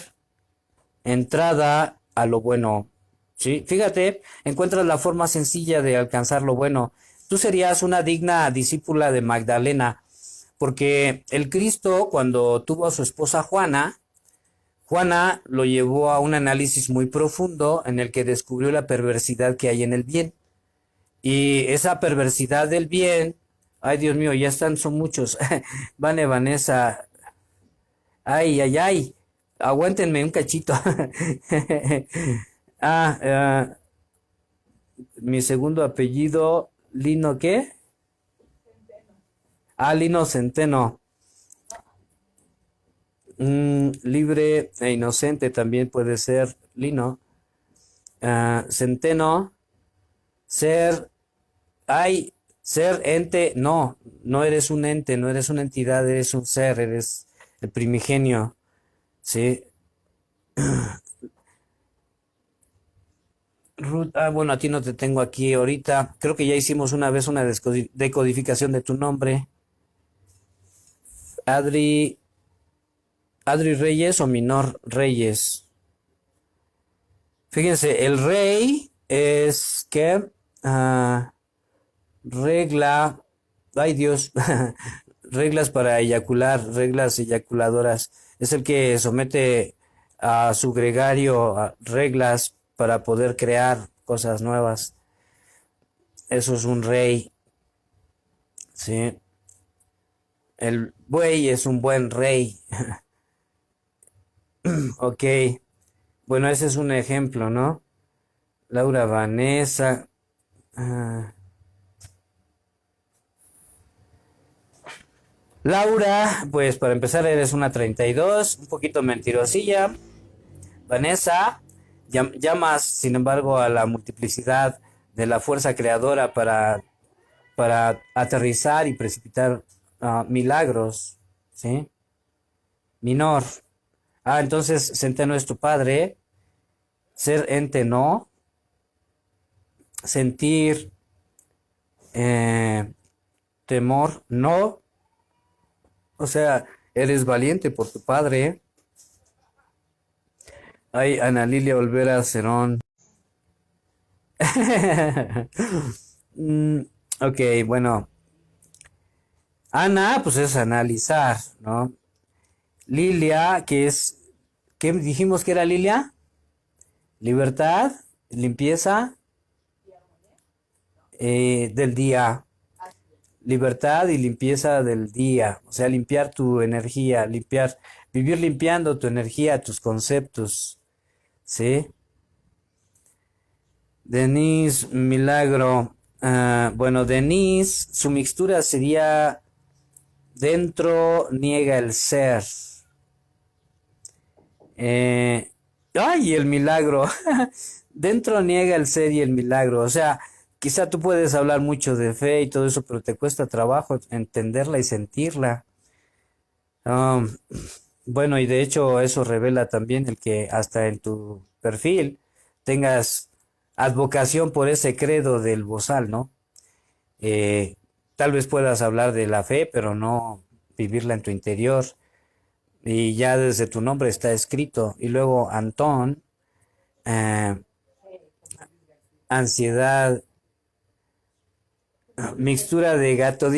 entrada a lo bueno. ¿Sí? Fíjate, encuentras la forma sencilla de alcanzar lo bueno. Tú serías una digna discípula de Magdalena, porque el Cristo, cuando tuvo a su esposa Juana, Juana lo llevó a un análisis muy profundo en el que descubrió la perversidad que hay en el bien. Y esa perversidad del bien, ay Dios mío, ya están, son muchos. Vane, Vanessa, ay, ay, ay, aguántenme un cachito. Ah, mi segundo apellido, Lino, ¿qué? Ah, Lino Centeno. Libre e inocente también puede ser Lino. Centeno, ser, ay, ser ente, no, no eres un ente, no eres una entidad, eres un ser, eres el primigenio, ¿sí? Ruth, bueno, a ti no te tengo aquí ahorita. Creo que ya hicimos una vez una decodificación de tu nombre. Adri, Adri Reyes o Minor Reyes. Fíjense, el rey es que regla, ay Dios, reglas para eyacular, reglas eyaculadoras. Es el que somete a su gregario a reglas para poder crear cosas nuevas. Eso es un rey, ¿sí? El buey es un buen rey. Ok, bueno, ese es un ejemplo, ¿no? Laura Vanessa. ah, Laura, pues para empezar eres una 32, un poquito mentirosilla. Vanessa, llamas sin embargo a la multiplicidad de la fuerza creadora para aterrizar y precipitar milagros, ¿sí? Minor. Entonces Centeno es tu padre, ser ente no, sentir temor no, o sea, eres valiente por tu padre. Ay, Ana Lilia Olvera Cerón. Mm, ok, bueno. Ana, pues es analizar, ¿no? Lilia, que es, ¿qué dijimos que era Lilia? Libertad, limpieza del día. Libertad y limpieza del día. O sea, limpiar tu energía, vivir limpiando tu energía, tus conceptos, ¿sí? Denise Milagro. Bueno, Denise, su mixtura sería dentro niega el ser. Ay, el milagro. Dentro niega el ser y el milagro. O sea, quizá tú puedes hablar mucho de fe y todo eso, pero te cuesta trabajo entenderla y sentirla. Um, bueno, y de hecho eso revela también el que hasta en tu perfil tengas advocación por ese credo del bozal, ¿no? Eh, Tal vez puedas hablar de la fe, pero no vivirla en tu interior. Y ya desde tu nombre está escrito. Y luego Antón, eh, ansiedad, mixtura de gato,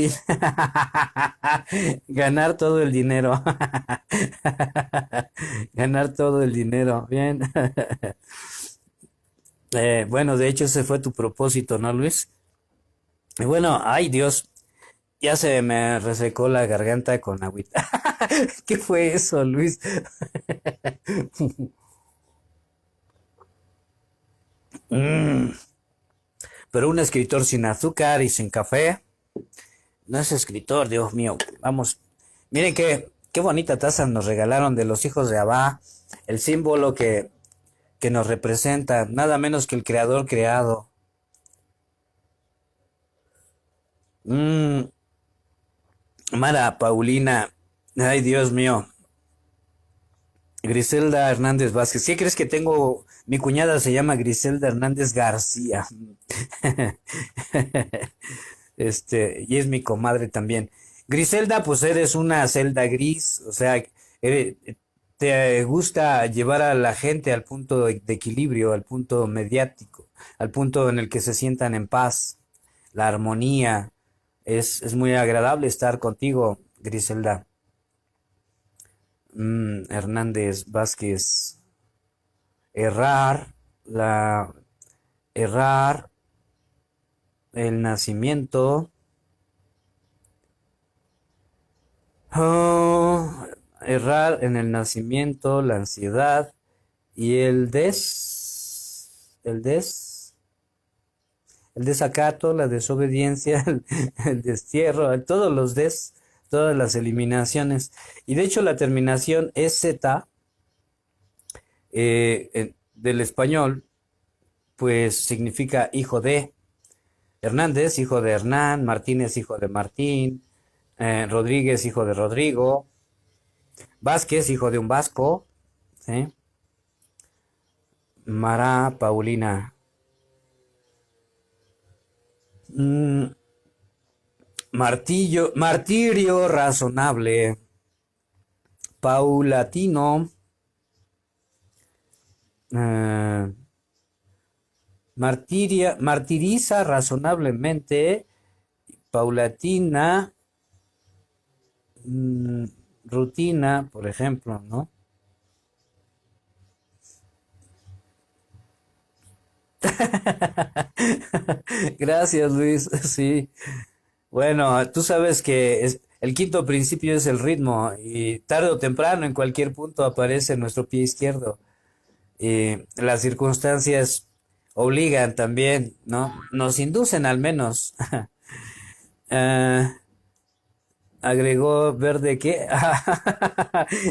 ganar todo el dinero. Ganar todo el dinero. Bien. Bueno, de hecho ese fue tu propósito, ¿no, Luis? Y bueno, ay Dios, ya se me resecó la garganta con agüita. ¿Qué fue eso, Luis? Mm, pero un escritor sin azúcar y sin café no es escritor, Dios mío. Vamos, miren qué bonita taza nos regalaron de los hijos de Abba, el símbolo que nos representa, nada menos que el creador creado. Mm, Mara Paulina, ay Dios mío. Griselda Hernández Vázquez, ¿qué crees que tengo Mi cuñada se llama Griselda Hernández García. Y es mi comadre también. Griselda, pues eres una celda gris, o sea, te gusta llevar a la gente al punto de equilibrio, al punto mediático, al punto en el que se sientan en paz, la armonía. Es muy agradable estar contigo, Griselda. Hernández Vázquez. Errar, errar, el nacimiento. Oh, errar en el nacimiento, la ansiedad y el desacato, la desobediencia, el destierro, todos los todas las eliminaciones. Y de hecho la terminación EZ del español, pues significa hijo de Hernández, hijo de Hernán, Martínez, hijo de Martín, Rodríguez, hijo de Rodrigo, Vázquez, hijo de un vasco, ¿sí? Mará, Paulina. Martirio razonable, paulatino, martiriza razonablemente, paulatina, rutina, por ejemplo, ¿no? Gracias, Luis. Sí. Bueno, tú sabes que el quinto principio es el ritmo y tarde o temprano en cualquier punto aparece nuestro pie izquierdo. Las circunstancias obligan también, ¿no? Nos inducen al menos. Ah, agregó verde qué.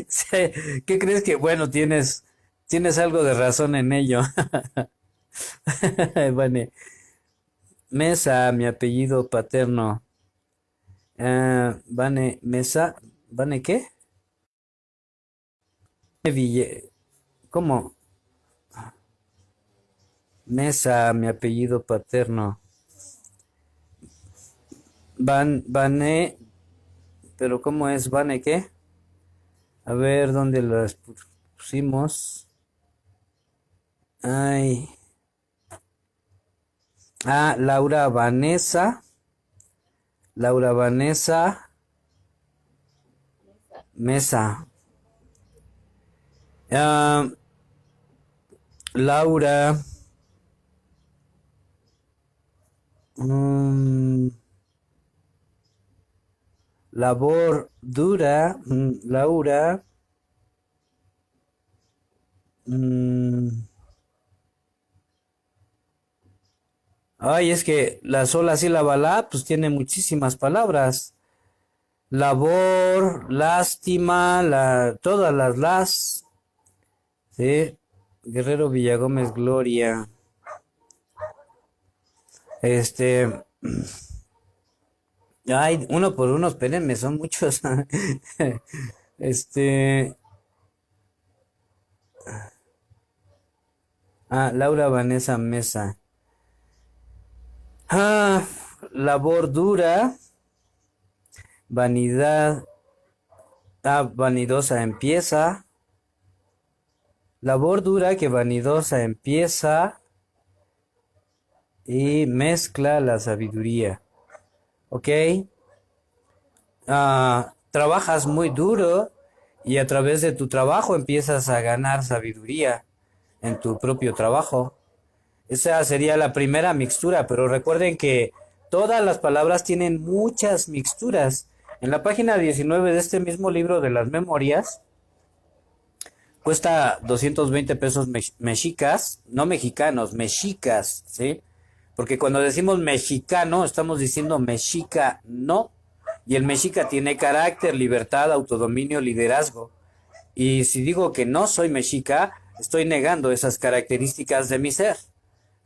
Sí, ¿qué crees que? Bueno, tienes algo de razón en ello. Vale. Mesa, mi apellido paterno. Vane Mesa. ¿Vane qué? ¿Cómo? Mesa, mi apellido paterno. Vane, pero ¿cómo es? ¿Vane qué? A ver, ¿dónde las pusimos? Ay. Laura Vanessa. Laura Vanessa Mesa. Ah, Laura. mm, labor dura. Laura. mm, Ay, es que la sola sílaba la, pues tiene muchísimas palabras. Labor, lástima, todas las, ¿sí? Guerrero Villagómez Gloria. Este, ay, uno por uno, espérenme, son muchos. Este, Laura Vanessa Mesa. Ah, labor dura, vanidad, vanidosa empieza. Labor dura que vanidosa empieza y mezcla la sabiduría. ¿Ok? Trabajas muy duro y a través de tu trabajo empiezas a ganar sabiduría en tu propio trabajo. Esa sería la primera mixtura, pero recuerden que todas las palabras tienen muchas mixturas. En la página 19 de este mismo libro de las memorias, cuesta 220 pesos mexicas, no mexicanos, mexicas, ¿sí? Porque cuando decimos mexicano, estamos diciendo mexica, no. Y el mexica tiene carácter, libertad, autodominio, liderazgo. Y si digo que no soy mexica, estoy negando esas características de mi ser.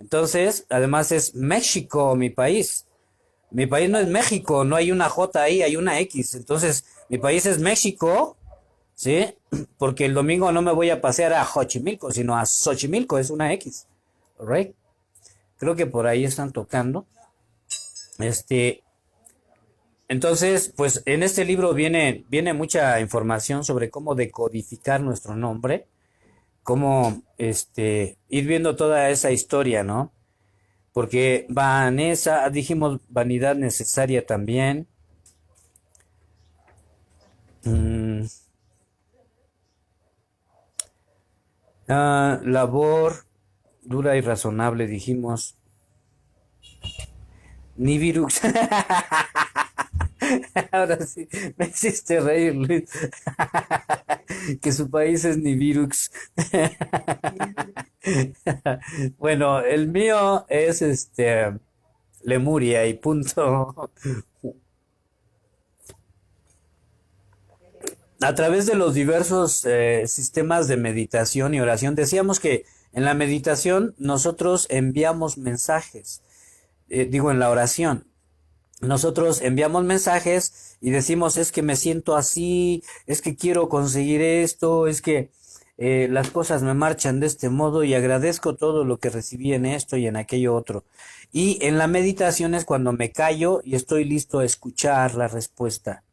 Entonces, además es México, mi país. Mi país no es México, no hay una J ahí, hay una X. Entonces, mi país es México, ¿sí? Porque el domingo no me voy a pasear a Xochimilco, sino a Xochimilco, es una X, ¿right? Creo que por ahí están tocando. Este, entonces, pues en este libro viene mucha información sobre cómo decodificar nuestro nombre, cómo ir viendo toda esa historia, ¿no? Porque Vanessa, dijimos vanidad necesaria también. Mm, labor dura y razonable, dijimos. Nivirux. Ahora sí, me hiciste reír, Luis. Que su país es Nivirux. Bueno, el mío es Lemuria y punto. A través de los diversos sistemas de meditación y oración, decíamos que en la meditación nosotros enviamos mensajes, digo en la oración, nosotros enviamos mensajes y decimos es que me siento así, es que quiero conseguir esto, es que las cosas me marchan de este modo y agradezco todo lo que recibí en esto y en aquello otro. Y en la meditación es cuando me callo y estoy listo a escuchar la respuesta.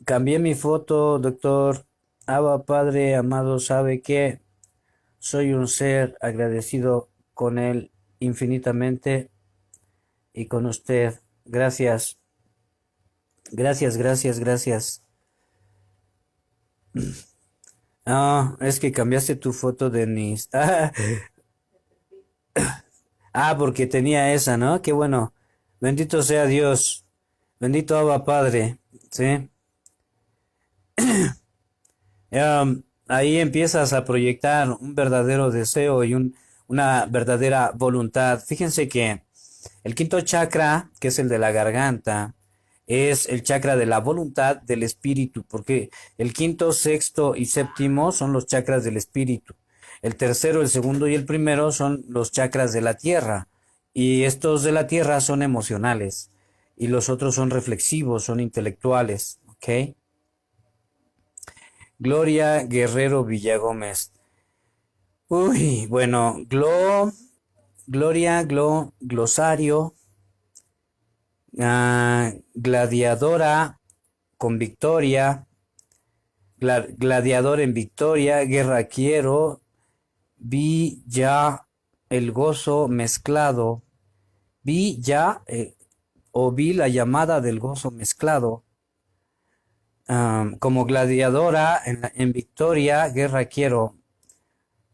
Cambié mi foto, doctor. Abba, Padre amado, sabe que soy un ser agradecido con él infinitamente y con usted. Gracias, gracias, gracias, gracias. Ah, es que cambiaste tu foto, Denise. Porque tenía esa, ¿no? Qué bueno. Bendito sea Dios. Bendito Abba Padre. Sí. Ahí empiezas a proyectar un verdadero deseo y una verdadera voluntad. Fíjense que el quinto chakra, que es el de la garganta, es el chakra de la voluntad del espíritu, porque el quinto, sexto y séptimo son los chakras del espíritu. El tercero, el segundo y el primero son los chakras de la tierra. Y estos de la tierra son emocionales. Y los otros son reflexivos, son intelectuales. ¿Ok? Gloria Guerrero Villagómez. Uy, bueno, Gloria, glosario, gladiadora con victoria, gladiador en victoria, guerra quiero, vi ya el gozo mezclado, vi ya o vi la llamada del gozo mezclado. Como gladiadora en victoria, guerra quiero.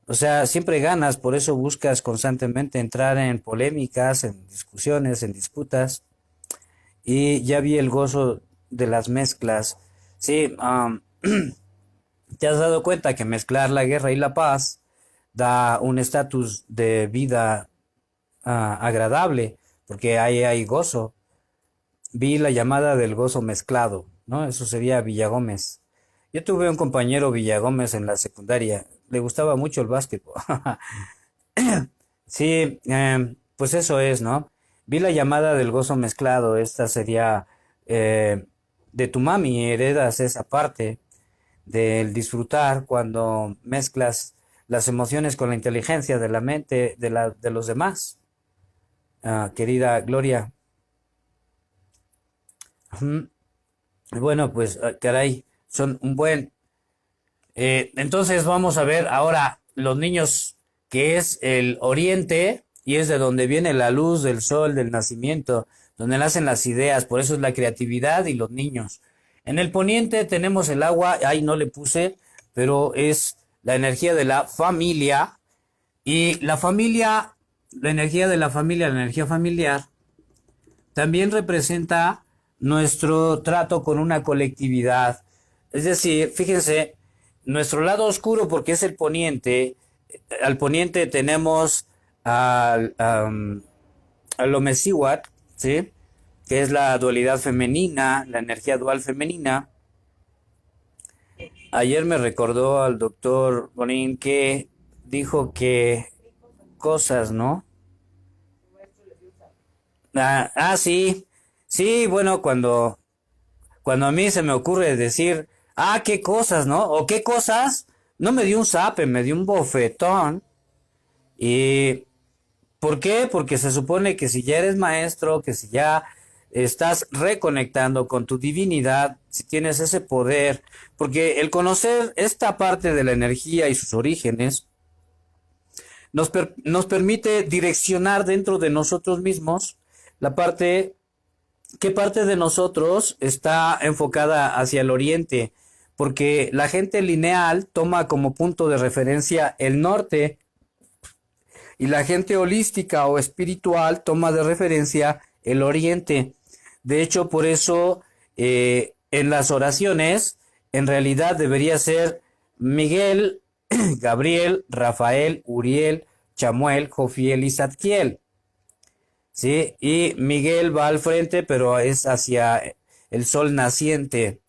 O sea, siempre ganas, por eso buscas constantemente entrar en polémicas, en discusiones, en disputas. Y ya vi el gozo de las mezclas. Sí, te has dado cuenta que mezclar la guerra y la paz da un estatus de vida agradable, porque ahí hay gozo. Vi la llamada del gozo mezclado, ¿no? Eso sería Villagómez. Yo tuve un compañero Villagómez en la secundaria, le gustaba mucho el básquetbol. Sí, pues eso es, ¿no? Vi la llamada del gozo mezclado, esta sería de tu mami, heredas esa parte del disfrutar cuando mezclas las emociones con la inteligencia de la mente de los demás. Querida Gloria. Ujú. Bueno, pues caray, son un buen. Entonces vamos a ver ahora los niños, que es el oriente y es de donde viene la luz del sol, del nacimiento, donde nacen las ideas, por eso es la creatividad y los niños. En el poniente tenemos el agua, ahí no le puse, pero es la energía de la familia y la familia, la energía de la familia, la energía familiar, también representa nuestro trato con una colectividad. Es decir, fíjense, nuestro lado oscuro, porque es el poniente, al poniente tenemos al Omecihuat, ¿sí? Que es la dualidad femenina, la energía dual femenina. Ayer me recordó al doctor Bonín que dijo que cosas, ¿no? Sí, sí, bueno, cuando a mí se me ocurre decir Ah, qué cosas, ¿no? O qué cosas. No me dio un zape, me dio un bofetón. ¿Y por qué? Porque se supone que si ya eres maestro, que si ya estás reconectando con tu divinidad, si tienes ese poder, porque el conocer esta parte de la energía y sus orígenes nos permite direccionar dentro de nosotros mismos la parte, qué parte de nosotros está enfocada hacia el oriente, porque la gente lineal toma como punto de referencia el norte y la gente holística o espiritual toma de referencia el oriente. De hecho, por eso en las oraciones en realidad debería ser Miguel, Gabriel, Rafael, Uriel, Chamuel, Jofiel y Zadkiel. ¿Sí? Y Miguel va al frente, pero es hacia el sol naciente.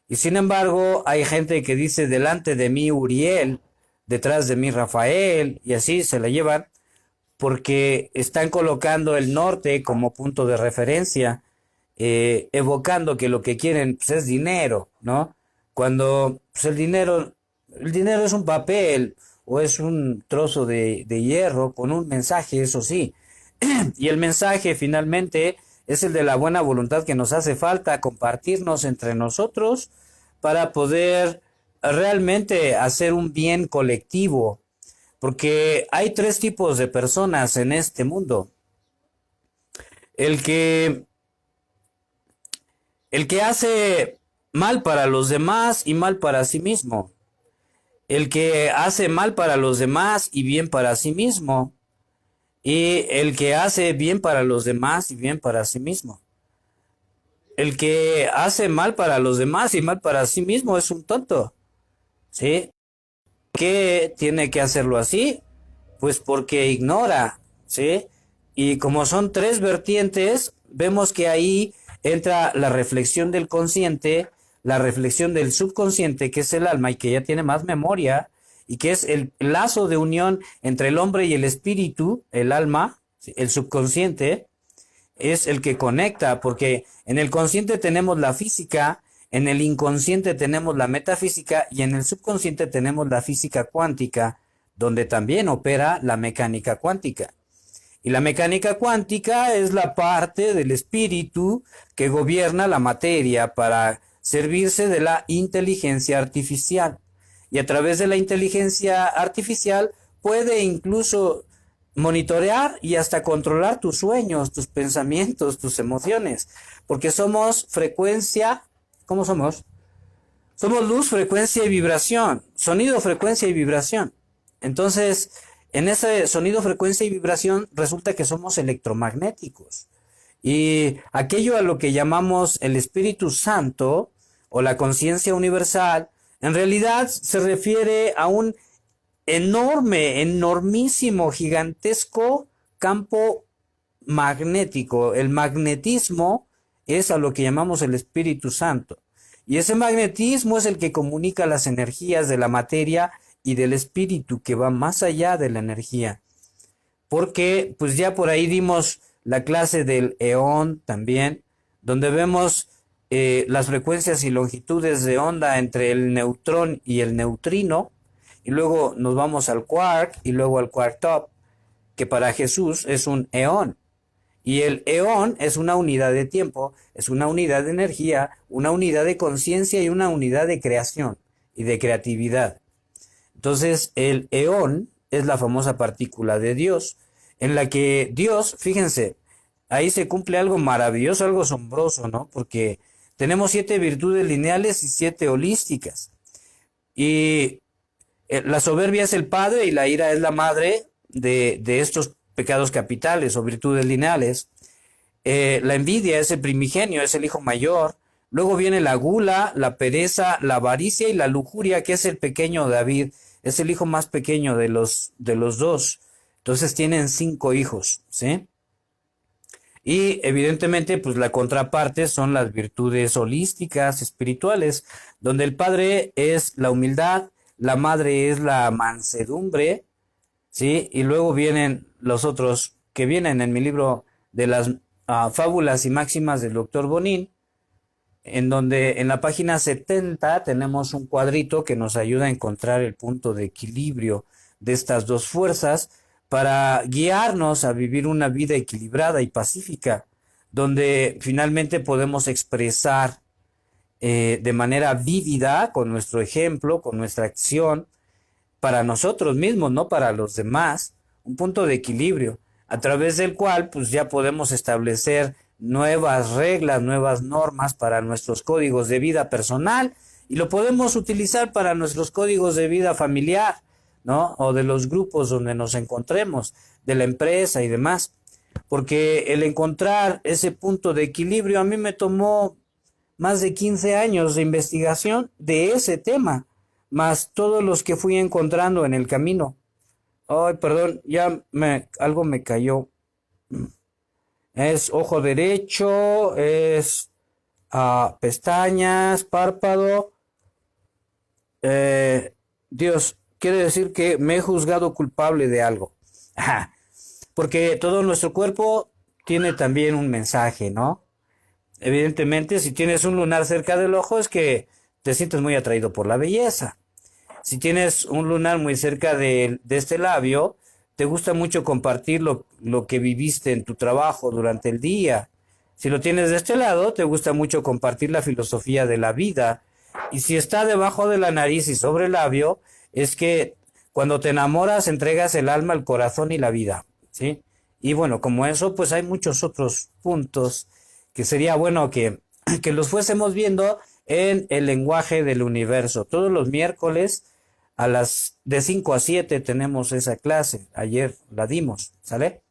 Y sin embargo, hay gente que dice delante de mí Uriel, detrás de mí Rafael, y así se la llevan, porque están colocando el norte como punto de referencia, evocando que lo que quieren pues, es dinero, ¿no? Cuando pues, el dinero es un papel o es un trozo de hierro con un mensaje, eso sí, y el mensaje finalmente es el de la buena voluntad que nos hace falta compartirnos entre nosotros para poder realmente hacer un bien colectivo. Porque hay tres tipos de personas en este mundo. El que, el que hace mal para los demás y mal para sí mismo. El que hace mal para los demás y bien para sí mismo. Y el que hace bien para los demás y bien para sí mismo. El que hace mal para los demás y mal para sí mismo es un tonto. ¿Sí? ¿Qué tiene que hacerlo así? Pues porque ignora, ¿sí? Y como son tres vertientes, vemos que ahí entra la reflexión del consciente, la reflexión del subconsciente, que es el alma y que ya tiene más memoria, y que es el lazo de unión entre el hombre y el espíritu, el alma, ¿sí? El subconsciente, es el que conecta, porque en el consciente tenemos la física, en el inconsciente tenemos la metafísica y en el subconsciente tenemos la física cuántica, donde también opera la mecánica cuántica. Y la mecánica cuántica es la parte del espíritu que gobierna la materia para servirse de la inteligencia artificial. Y a través de la inteligencia artificial puede incluso monitorear y hasta controlar tus sueños, tus pensamientos, tus emociones. Porque somos frecuencia, ¿cómo somos? Somos luz, frecuencia y vibración. Sonido, frecuencia y vibración. Entonces, en ese sonido, frecuencia y vibración resulta que somos electromagnéticos. Y aquello a lo que llamamos el Espíritu Santo o la conciencia universal, en realidad se refiere a un enorme, enormísimo, gigantesco campo magnético. El magnetismo es a lo que llamamos el Espíritu Santo. Y ese magnetismo es el que comunica las energías de la materia y del espíritu que va más allá de la energía. Porque pues ya por ahí dimos la clase del eón también, donde vemos las frecuencias y longitudes de onda entre el neutrón y el neutrino, y luego nos vamos al quark y luego al quark top, que para Jesús es un eón. Y el eón es una unidad de tiempo, es una unidad de energía, una unidad de conciencia y una unidad de creación y de creatividad. Entonces, el eón es la famosa partícula de Dios, en la que Dios, fíjense, ahí se cumple algo maravilloso, algo asombroso, ¿no? Porque tenemos 7 virtudes lineales y 7 holísticas. Y la soberbia es el padre y la ira es la madre de estos pecados capitales o virtudes lineales. La envidia es el primigenio, es el hijo mayor. Luego viene la gula, la pereza, la avaricia y la lujuria, que es el pequeño David. Es el hijo más pequeño de los dos. Entonces tienen 5 hijos, ¿sí? Y evidentemente, pues la contraparte son las virtudes holísticas, espirituales, donde el padre es la humildad, la madre es la mansedumbre, ¿sí? Y luego vienen los otros que vienen en mi libro de las fábulas y máximas del doctor Bonín, en donde en la página 70 tenemos un cuadrito que nos ayuda a encontrar el punto de equilibrio de estas dos fuerzas para guiarnos a vivir una vida equilibrada y pacífica, donde finalmente podemos expresar de manera vívida, con nuestro ejemplo, con nuestra acción, para nosotros mismos, no para los demás, un punto de equilibrio, a través del cual pues ya podemos establecer nuevas reglas, nuevas normas para nuestros códigos de vida personal y lo podemos utilizar para nuestros códigos de vida familiar, ¿no? O de los grupos donde nos encontremos, de la empresa y demás. Porque el encontrar ese punto de equilibrio a mí me tomó más de 15 años de investigación de ese tema, más todos los que fui encontrando en el camino. Ay, perdón, algo me cayó. Es ojo derecho, es pestañas, párpado. Dios, quiere decir que me he juzgado culpable de algo. Porque todo nuestro cuerpo tiene también un mensaje, ¿no? Evidentemente, si tienes un lunar cerca del ojo es que te sientes muy atraído por la belleza. Si tienes un lunar muy cerca de este labio, te gusta mucho compartir lo que viviste en tu trabajo durante el día. Si lo tienes de este lado, te gusta mucho compartir la filosofía de la vida. Y si está debajo de la nariz y sobre el labio, es que cuando te enamoras entregas el alma, el corazón y la vida, ¿sí? Y bueno, como eso, pues hay muchos otros puntos que sería bueno que los fuésemos viendo en el lenguaje del universo. Todos los miércoles de 5 a 7 tenemos esa clase. Ayer la dimos, ¿sale?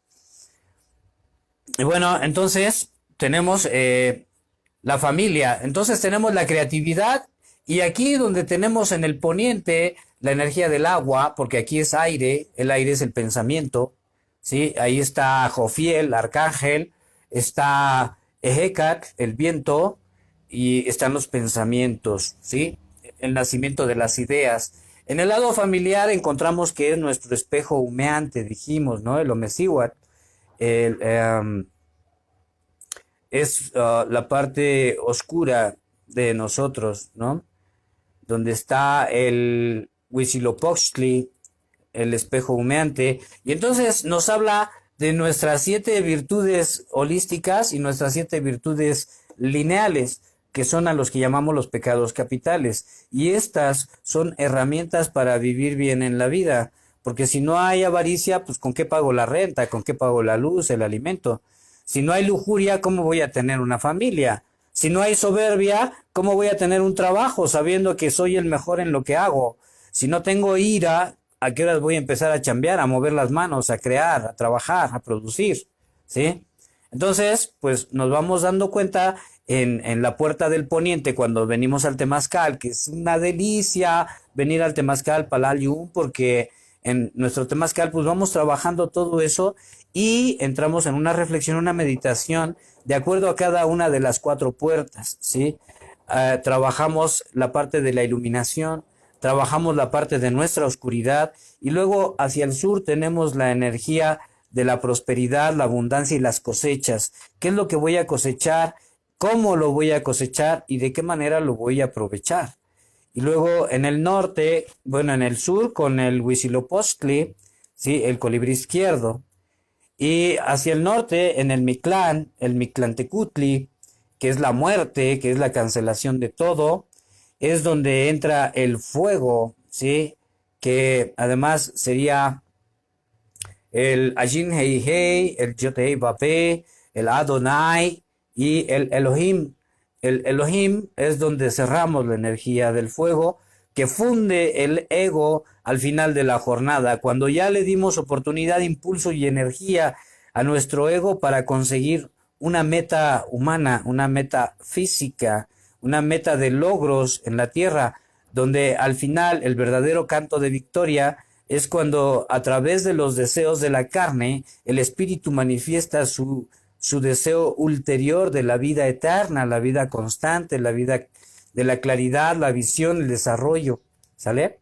Y bueno, entonces tenemos la familia. Entonces tenemos la creatividad y aquí donde tenemos en el poniente la energía del agua, porque aquí es aire, el aire es el pensamiento, ¿sí? Ahí está Jofiel, arcángel, está Ejecat, el viento, y están los pensamientos, ¿sí? El nacimiento de las ideas. En el lado familiar encontramos que es nuestro espejo humeante, dijimos, ¿no? El Omecihuat. Es la parte oscura de nosotros, ¿no? Donde está el Huitzilopochtli, el espejo humeante. Y entonces nos habla de nuestras 7 virtudes holísticas y nuestras 7 virtudes lineales, que son a los que llamamos los pecados capitales. Y estas son herramientas para vivir bien en la vida. Porque si no hay avaricia, pues ¿con qué pago la renta? ¿Con qué pago la luz, el alimento? Si no hay lujuria, ¿cómo voy a tener una familia? Si no hay soberbia, ¿cómo voy a tener un trabajo sabiendo que soy el mejor en lo que hago? Si no tengo ira, ¿a qué horas voy a empezar a chambear, a mover las manos, a crear, a trabajar, a producir? ¿Sí? Entonces, pues nos vamos dando cuenta en la puerta del poniente cuando venimos al Temazcal, que es una delicia venir al Temazcal, Palallium, porque en nuestro Temazcal pues vamos trabajando todo eso y entramos en una reflexión, una meditación de acuerdo a cada una de las 4 puertas, ¿sí? Trabajamos la parte de la iluminación, trabajamos la parte de nuestra oscuridad y luego hacia el sur tenemos la energía de la prosperidad, la abundancia y las cosechas. ¿Qué es lo que voy a cosechar? ¿Cómo lo voy a cosechar? ¿Y de qué manera lo voy a aprovechar? Y luego en el norte, bueno, en el sur con el Huitzilopochtli, ¿sí? El colibrí izquierdo. Y hacia el norte, en el Mictlantecutli, que es la muerte, que es la cancelación de todo, es donde entra el fuego, ¿sí? Que además sería el Ajin Hei Hei, el Yotei Bape, el Adonai y el Elohim. El Elohim es donde cerramos la energía del fuego que funde el ego al final de la jornada, cuando ya le dimos oportunidad, impulso y energía a nuestro ego para conseguir una meta humana, una meta física, una meta de logros en la tierra, donde al final el verdadero canto de victoria es cuando a través de los deseos de la carne el espíritu manifiesta su deseo ulterior de la vida eterna, la vida constante, la vida de la claridad, la visión, el desarrollo, ¿sale?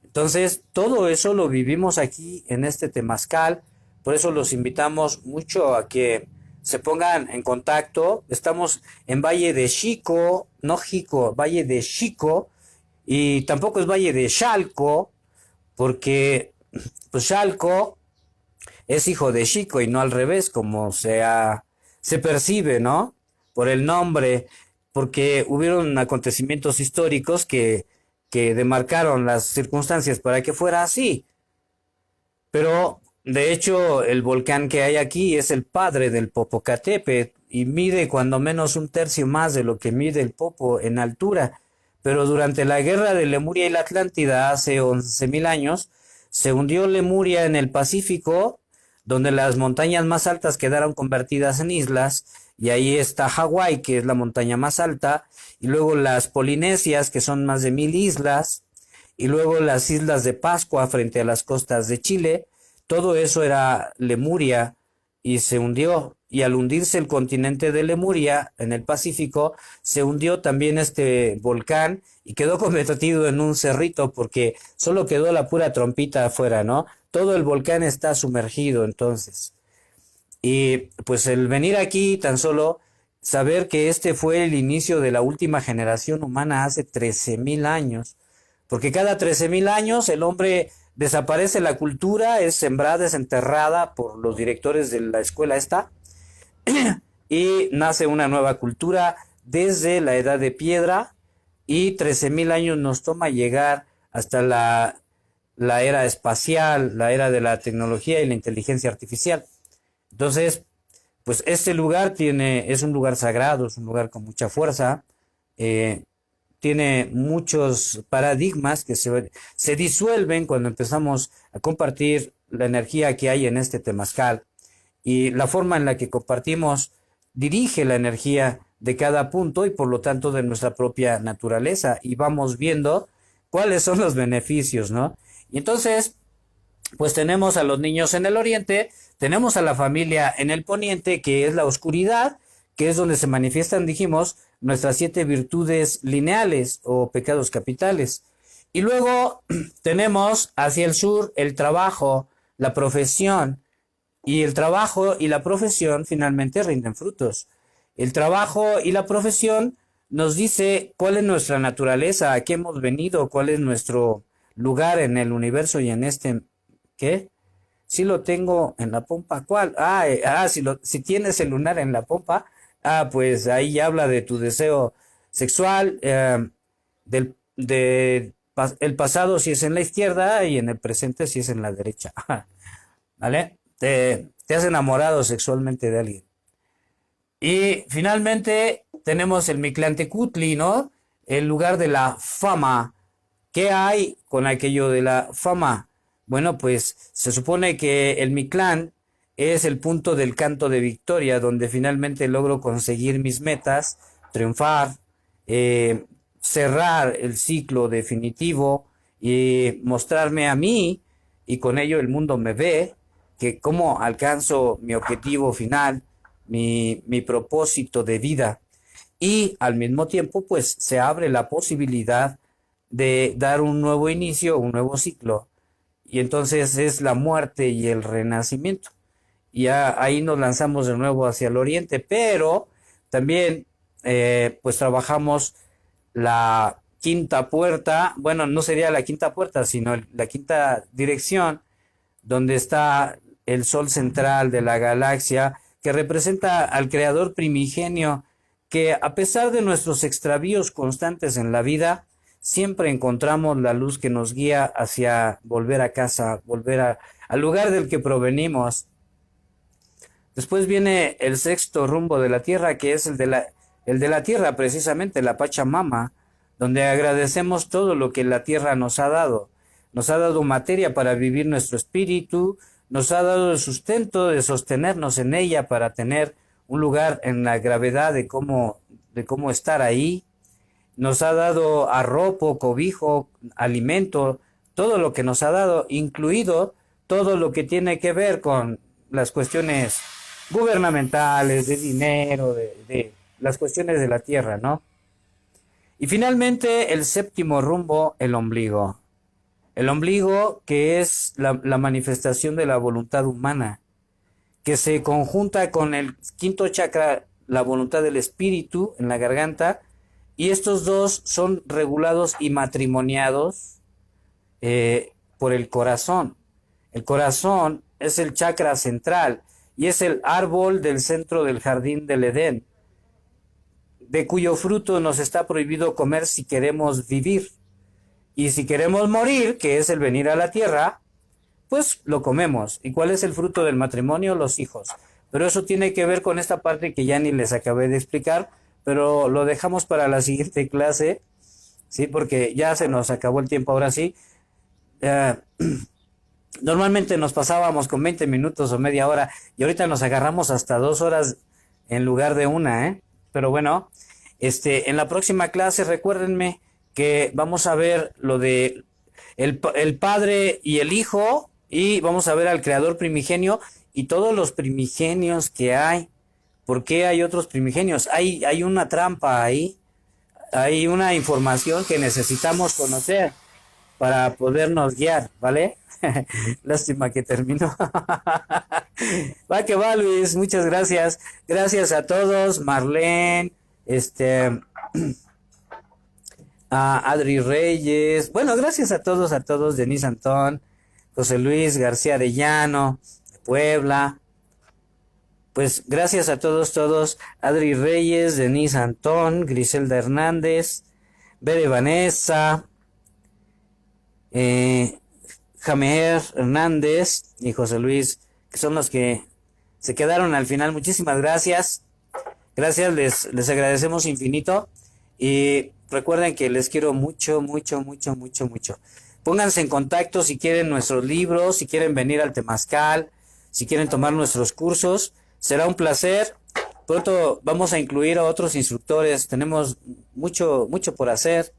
Entonces, todo eso lo vivimos aquí en este Temazcal, por eso los invitamos mucho a que se pongan en contacto. Estamos en Valle de Xico, no Jico, Valle de Xico, y tampoco es Valle de Chalco, porque pues Chalco es hijo de Xico y no al revés, como se percibe, ¿no? Por el nombre, porque hubieron acontecimientos históricos que demarcaron las circunstancias para que fuera así. Pero de hecho el volcán que hay aquí es el padre del Popocatépetl y mide cuando menos un tercio más de lo que mide el Popo en altura. Pero durante la guerra de Lemuria y la Atlántida hace 11.000 años, se hundió Lemuria en el Pacífico, donde las montañas más altas quedaron convertidas en islas, y ahí está Hawái, que es la montaña más alta, y luego las Polinesias, que son más de 1.000 islas, y luego las islas de Pascua frente a las costas de Chile. Todo eso era Lemuria y se hundió. Y al hundirse el continente de Lemuria en el Pacífico, se hundió también este volcán y quedó convertido en un cerrito porque solo quedó la pura trompita afuera, ¿no? Todo el volcán está sumergido entonces. Y pues el venir aquí tan solo saber que este fue el inicio de la última generación humana hace 13.000 años, porque cada 13.000 años el hombre desaparece, la cultura es sembrada, es enterrada por los directores de la escuela esta, y nace una nueva cultura desde la edad de piedra, y 13.000 años nos toma llegar hasta la era espacial, la era de la tecnología y la inteligencia artificial. Entonces, pues este lugar es un lugar sagrado, es un lugar con mucha fuerza, eh, tiene muchos paradigmas que se disuelven cuando empezamos a compartir la energía que hay en este temazcal, y la forma en la que compartimos dirige la energía de cada punto y por lo tanto de nuestra propia naturaleza, y vamos viendo cuáles son los beneficios, ¿no? Y entonces, pues tenemos a los niños en el oriente, tenemos a la familia en el poniente, que es la oscuridad, que es donde se manifiestan, dijimos, nuestras 7 virtudes lineales o pecados capitales. Y luego tenemos hacia el sur el trabajo, la profesión, y el trabajo y la profesión finalmente rinden frutos. El trabajo y la profesión nos dice cuál es nuestra naturaleza, a qué hemos venido, cuál es nuestro lugar en el universo y en este, ¿qué? Si lo tengo en la pompa, ¿cuál? Si tienes el lunar en la pompa, pues ahí ya habla de tu deseo sexual, el pasado si es en la izquierda y en el presente si es en la derecha, ¿vale? Te has enamorado sexualmente de alguien. Y finalmente tenemos el Mictlantecutli, ¿no? El lugar de la fama. ¿Qué hay con aquello de la fama? Bueno, pues se supone que el Mictlán es el punto del canto de victoria, donde finalmente logro conseguir mis metas, triunfar, cerrar el ciclo definitivo y mostrarme a mí, y con ello el mundo me ve, que cómo alcanzo mi objetivo final, mi propósito de vida. Y al mismo tiempo, pues se abre la posibilidad de dar un nuevo inicio, un nuevo ciclo. Y entonces es la muerte y el renacimiento. Y ya ahí nos lanzamos de nuevo hacia el oriente, pero también pues trabajamos la quinta puerta, bueno, no sería la quinta puerta, sino la quinta dirección, donde está el sol central de la galaxia, que representa al creador primigenio, que a pesar de nuestros extravíos constantes en la vida, siempre encontramos la luz que nos guía hacia volver a casa, al lugar del que provenimos. Después viene el sexto rumbo de la Tierra, que es el de la Tierra, precisamente, la Pachamama, donde agradecemos todo lo que la Tierra nos ha dado. Nos ha dado materia para vivir nuestro espíritu, nos ha dado el sustento de sostenernos en ella para tener un lugar en la gravedad de cómo estar ahí. Nos ha dado arropo, cobijo, alimento, todo lo que nos ha dado, incluido todo lo que tiene que ver con las cuestiones gubernamentales, de dinero, de las cuestiones de la tierra, ¿no? Y finalmente el séptimo rumbo, el ombligo. El ombligo, que es la manifestación de la voluntad humana, que se conjunta con el quinto chakra, la voluntad del espíritu en la garganta, y estos dos son regulados y matrimoniados por el corazón. El corazón es el chakra central y es el árbol del centro del jardín del Edén, de cuyo fruto nos está prohibido comer si queremos vivir. Y si queremos morir, que es el venir a la tierra, pues lo comemos. ¿Y cuál es el fruto del matrimonio? Los hijos. Pero eso tiene que ver con esta parte que ya ni les acabé de explicar, pero lo dejamos para la siguiente clase, ¿sí? Porque ya se nos acabó el tiempo ahora sí. Normalmente nos pasábamos con 20 minutos o media hora y ahorita nos agarramos hasta 2 horas en lugar de una, ¿eh? Pero bueno, en la próxima clase recuérdenme que vamos a ver lo de el Padre y el Hijo, y vamos a ver al Creador primigenio y todos los primigenios que hay. ¿Por qué hay otros primigenios? Hay una trampa ahí, hay una información que necesitamos conocer para podernos guiar, ¿vale? Lástima que terminó. Va que va, Luis, muchas gracias. Gracias a todos, Marlene, a Adri Reyes. Bueno, gracias a todos, Denise Antón, José Luis García Arellano, de Puebla. Pues gracias a todos, Adri Reyes, Denise Antón, Griselda Hernández, Bere Vanessa, Jameer Hernández y José Luis, que son los que se quedaron al final. Muchísimas gracias. Gracias, les agradecemos infinito. Y recuerden que les quiero mucho, mucho, mucho, mucho, mucho. Pónganse en contacto si quieren nuestros libros, si quieren venir al Temazcal, si quieren tomar nuestros cursos. Será un placer. Pronto vamos a incluir a otros instructores. Tenemos mucho, mucho por hacer.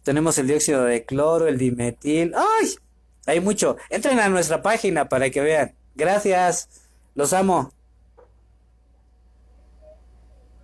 Tenemos el dióxido de cloro, el dimetil. ¡Ay! Hay mucho. Entren a nuestra página para que vean. Gracias. Los amo.